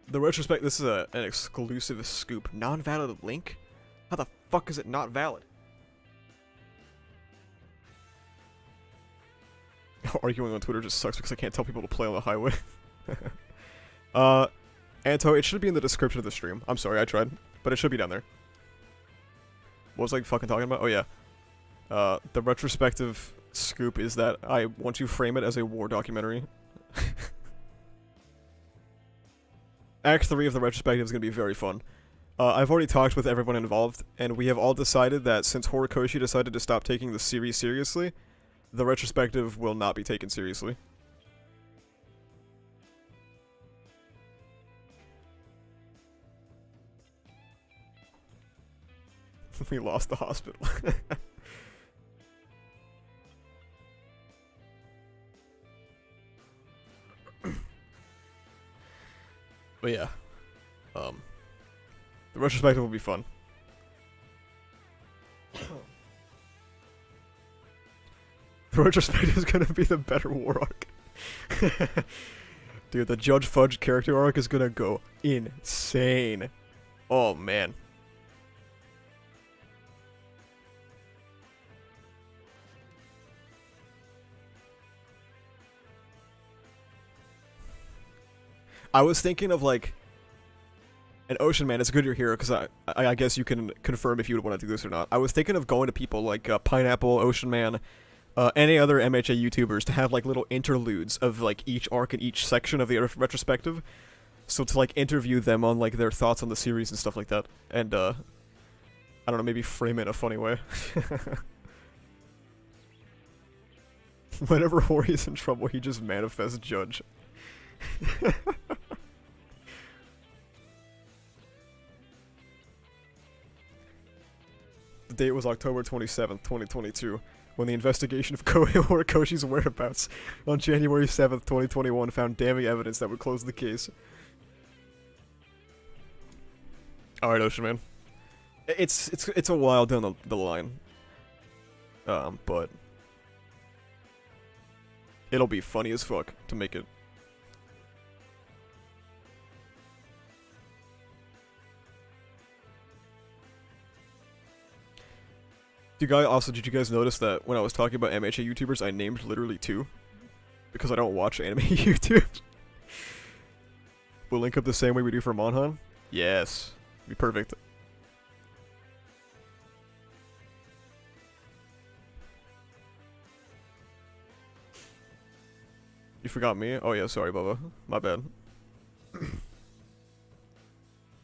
The retrospect, this is an exclusive scoop. Non-valid link? How the fuck is it not valid? Arguing on Twitter just sucks because I can't tell people to play on the highway. Anto, it should be in the description of the stream. I'm sorry, I tried. But it should be down there. What was I fucking talking about? Oh yeah. The retrospective scoop is that I want to frame it as a war documentary. Act 3 of the retrospective is going to be very fun. I've already talked with everyone involved, and we have all decided that since Horikoshi decided to stop taking the series seriously, the retrospective will not be taken seriously. We lost the hospital. But yeah. The retrospective will be fun. The retrospective is gonna be the better war arc. Dude, the Judge Fudge character arc is gonna go insane. Oh man. I was thinking of like an Ocean Man. It's good you're here because I guess you can confirm if you would want to do this or not. I was thinking of going to people like Pineapple, Ocean Man, any other MHA YouTubers to have like little interludes of like each arc and each section of the retrospective, So to like interview them on like their thoughts on the series and stuff like that, and I don't know, maybe frame it in a funny way. Whenever Hori's in trouble, he just manifests Judge. The date was October 27th, 2022, when the investigation of Horikoshi's whereabouts on January 7th, 2021 found damning evidence that would close the case. Alright, Ocean Man. It's a while down the line. But it'll be funny as fuck to make it. Did you guys notice that when I was talking about MHA YouTubers, I named literally 2? Because I don't watch anime YouTube. We'll link up the same way we do for Monhan? Yes. Be perfect. You forgot me? Oh yeah, sorry, Bubba. My bad.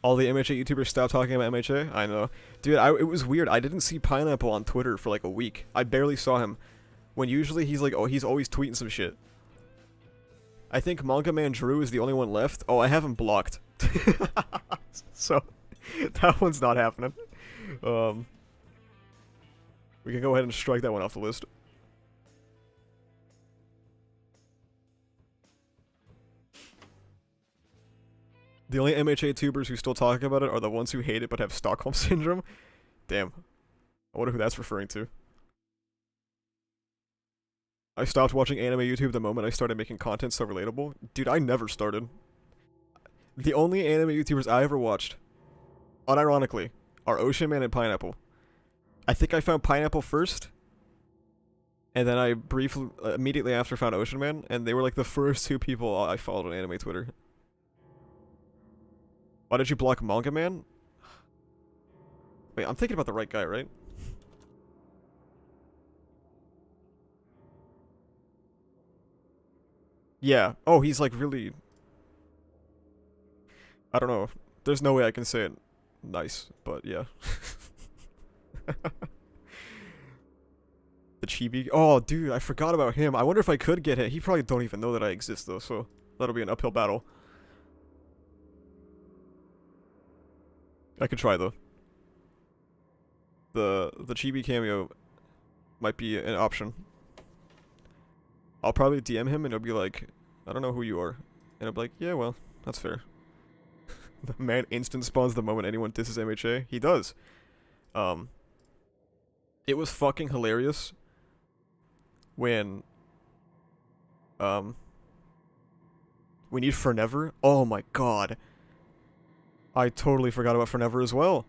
All the MHA YouTubers stopped talking about MHA? I know. Dude, it was weird. I didn't see Pineapple on Twitter for like a week. I barely saw him. When usually he's like, oh, he's always tweeting some shit. I think Manga Man Drew is the only one left. Oh, I have him blocked. So, that one's not happening. We can go ahead and strike that one off the list. The only MHA tubers who still talk about it are the ones who hate it but have Stockholm Syndrome. Damn. I wonder who that's referring to. I stopped watching anime YouTube the moment I started making content so relatable. Dude, I never started. The only anime YouTubers I ever watched, unironically, are Ocean Man and Pineapple. I think I found Pineapple first, and then I briefly, immediately after found Ocean Man, and they were like the first 2 people I followed on anime Twitter. Why did you block Manga Man? Wait, I'm thinking about the right guy, right? Yeah. Oh, he's like really... I don't know. There's no way I can say it nice, but yeah. The Chibi... Oh, dude, I forgot about him. I wonder if I could get hit. He probably don't even know that I exist, though, so that'll be an uphill battle. I could try, though. The Chibi cameo might be an option. I'll probably DM him and he'll be like, I don't know who you are. And I'll be like, yeah, well, that's fair. The man instant spawns the moment anyone disses MHA. He does. It was fucking hilarious when we need Forever. Oh my god. I totally forgot about Forever as well.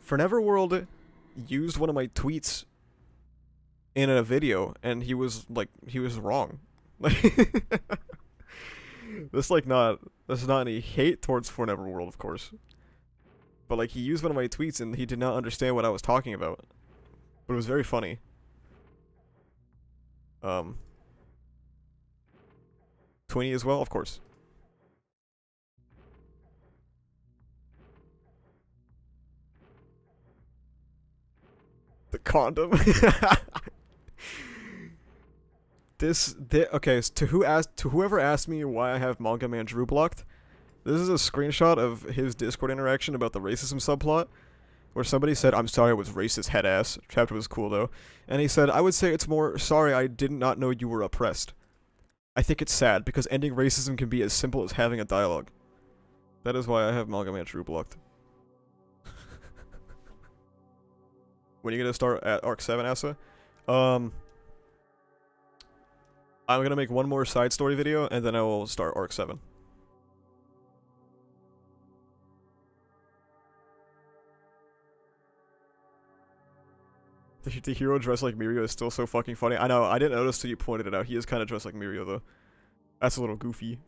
Forever World used one of my tweets in a video, and he was wrong. That's not any hate towards Forever World, of course. But like, he used one of my tweets and he did not understand what I was talking about. But it was very funny. Twinny as well, of course. The condom. Okay, so to whoever asked me why I have Manga Man Drew blocked, this is a screenshot of his Discord interaction about the racism subplot, where somebody said, "I'm sorry I was racist, head ass." Chapter was cool though, and he said, "I would say it's more sorry I did not know you were oppressed. I think it's sad because ending racism can be as simple as having a dialogue." That is why I have Manga Man Drew blocked. When are you gonna start at Arc 7, Asa? I'm gonna make one more side story video, and then I will start Arc 7. The hero dressed like Mirio is still so fucking funny. I know, I didn't notice till you pointed it out. He is kind of dressed like Mirio, though. That's a little goofy.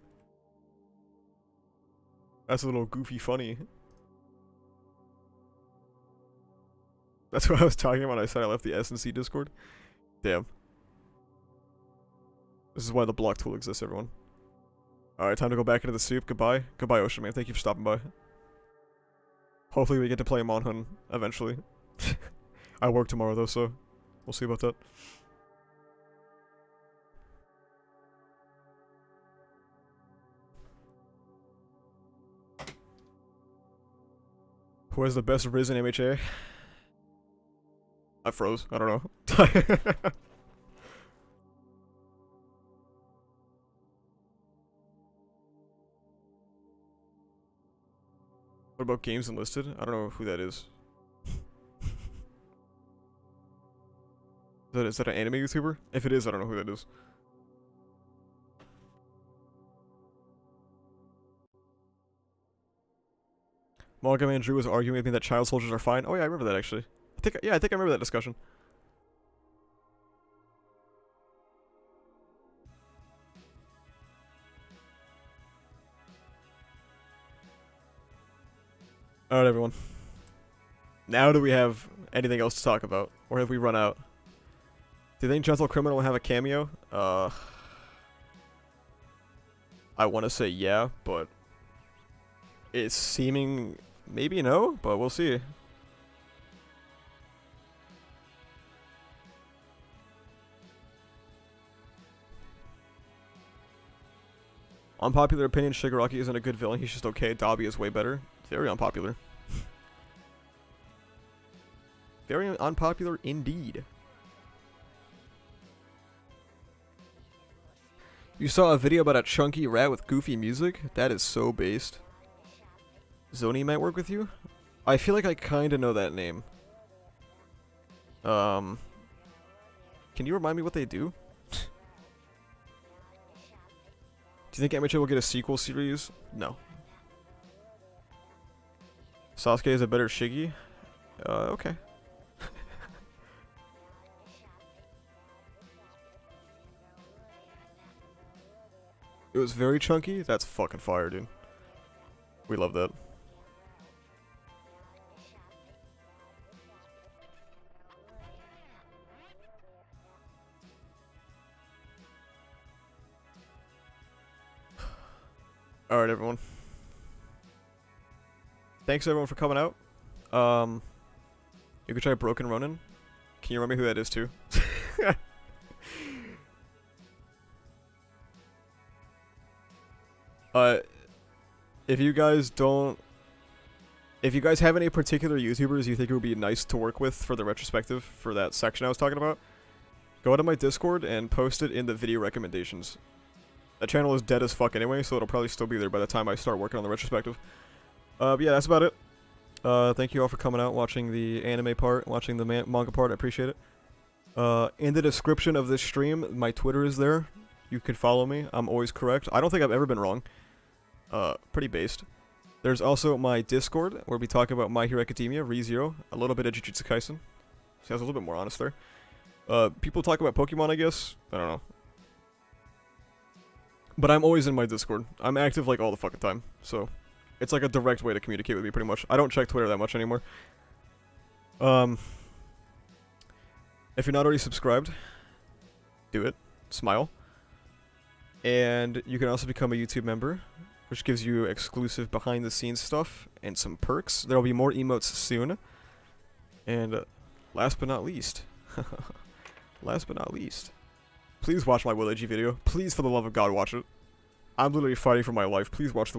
That's a little goofy funny. That's what I was talking about when I said I left the S&C Discord. Damn. This is why the block tool exists, everyone. Alright, time to go back into the soup. Goodbye. Goodbye, Ocean Man. Thank you for stopping by. Hopefully we get to play Monhun eventually. I work tomorrow though, so we'll see about that. Who has the best Riz in MHA? I froze. I don't know. What about games enlisted? I don't know who that is. Is that an anime YouTuber? If it is, I don't know who that is. Manga Man Drew was arguing with me that child soldiers are fine. Oh yeah, I remember that actually. I think I remember that discussion. Alright, everyone. Now do we have anything else to talk about? Or have we run out? Do you think Gentle Criminal will have a cameo? I want to say yeah, but it's seeming maybe no, but we'll see. Unpopular opinion, Shigaraki isn't a good villain, he's just okay. Dabi is way better. Very unpopular. Very unpopular indeed. You saw a video about a chunky rat with goofy music? That is so based. Zoni might work with you? I feel like I kinda know that name. Can you remind me what they do? Do you think MHA will get a sequel series? No. Sasuke is a better Shiggy? Okay. It was very chunky? That's fucking fire, dude. We love that. Alright, everyone. Thanks everyone for coming out. You could try Broken Ronin. Can you remember who that is too? If you guys have any particular YouTubers you think it would be nice to work with for the retrospective for that section I was talking about, go to my Discord and post it in the video recommendations. That channel is dead as fuck anyway, so it'll probably still be there by the time I start working on the retrospective. But yeah, that's about it. Thank you all for coming out, watching the anime part, watching the manga part, I appreciate it. In the description of this stream, my Twitter is there. You can follow me, I'm always correct. I don't think I've ever been wrong. Pretty based. There's also my Discord, where we talk about My Hero Academia, ReZero, a little bit of Jujutsu Kaisen. So I was a little bit more honest there. People talk about Pokemon, I guess. I don't know. But I'm always in my Discord. I'm active like all the fucking time, so it's like a direct way to communicate with me pretty much. I don't check Twitter that much anymore. If you're not already subscribed, do it. Smile. And you can also become a YouTube member, which gives you exclusive behind-the-scenes stuff and some perks. There'll be more emotes soon. And last but not least, please watch my Will AG video. Please, for the love of God, watch it. I'm literally fighting for my life. Please watch the Will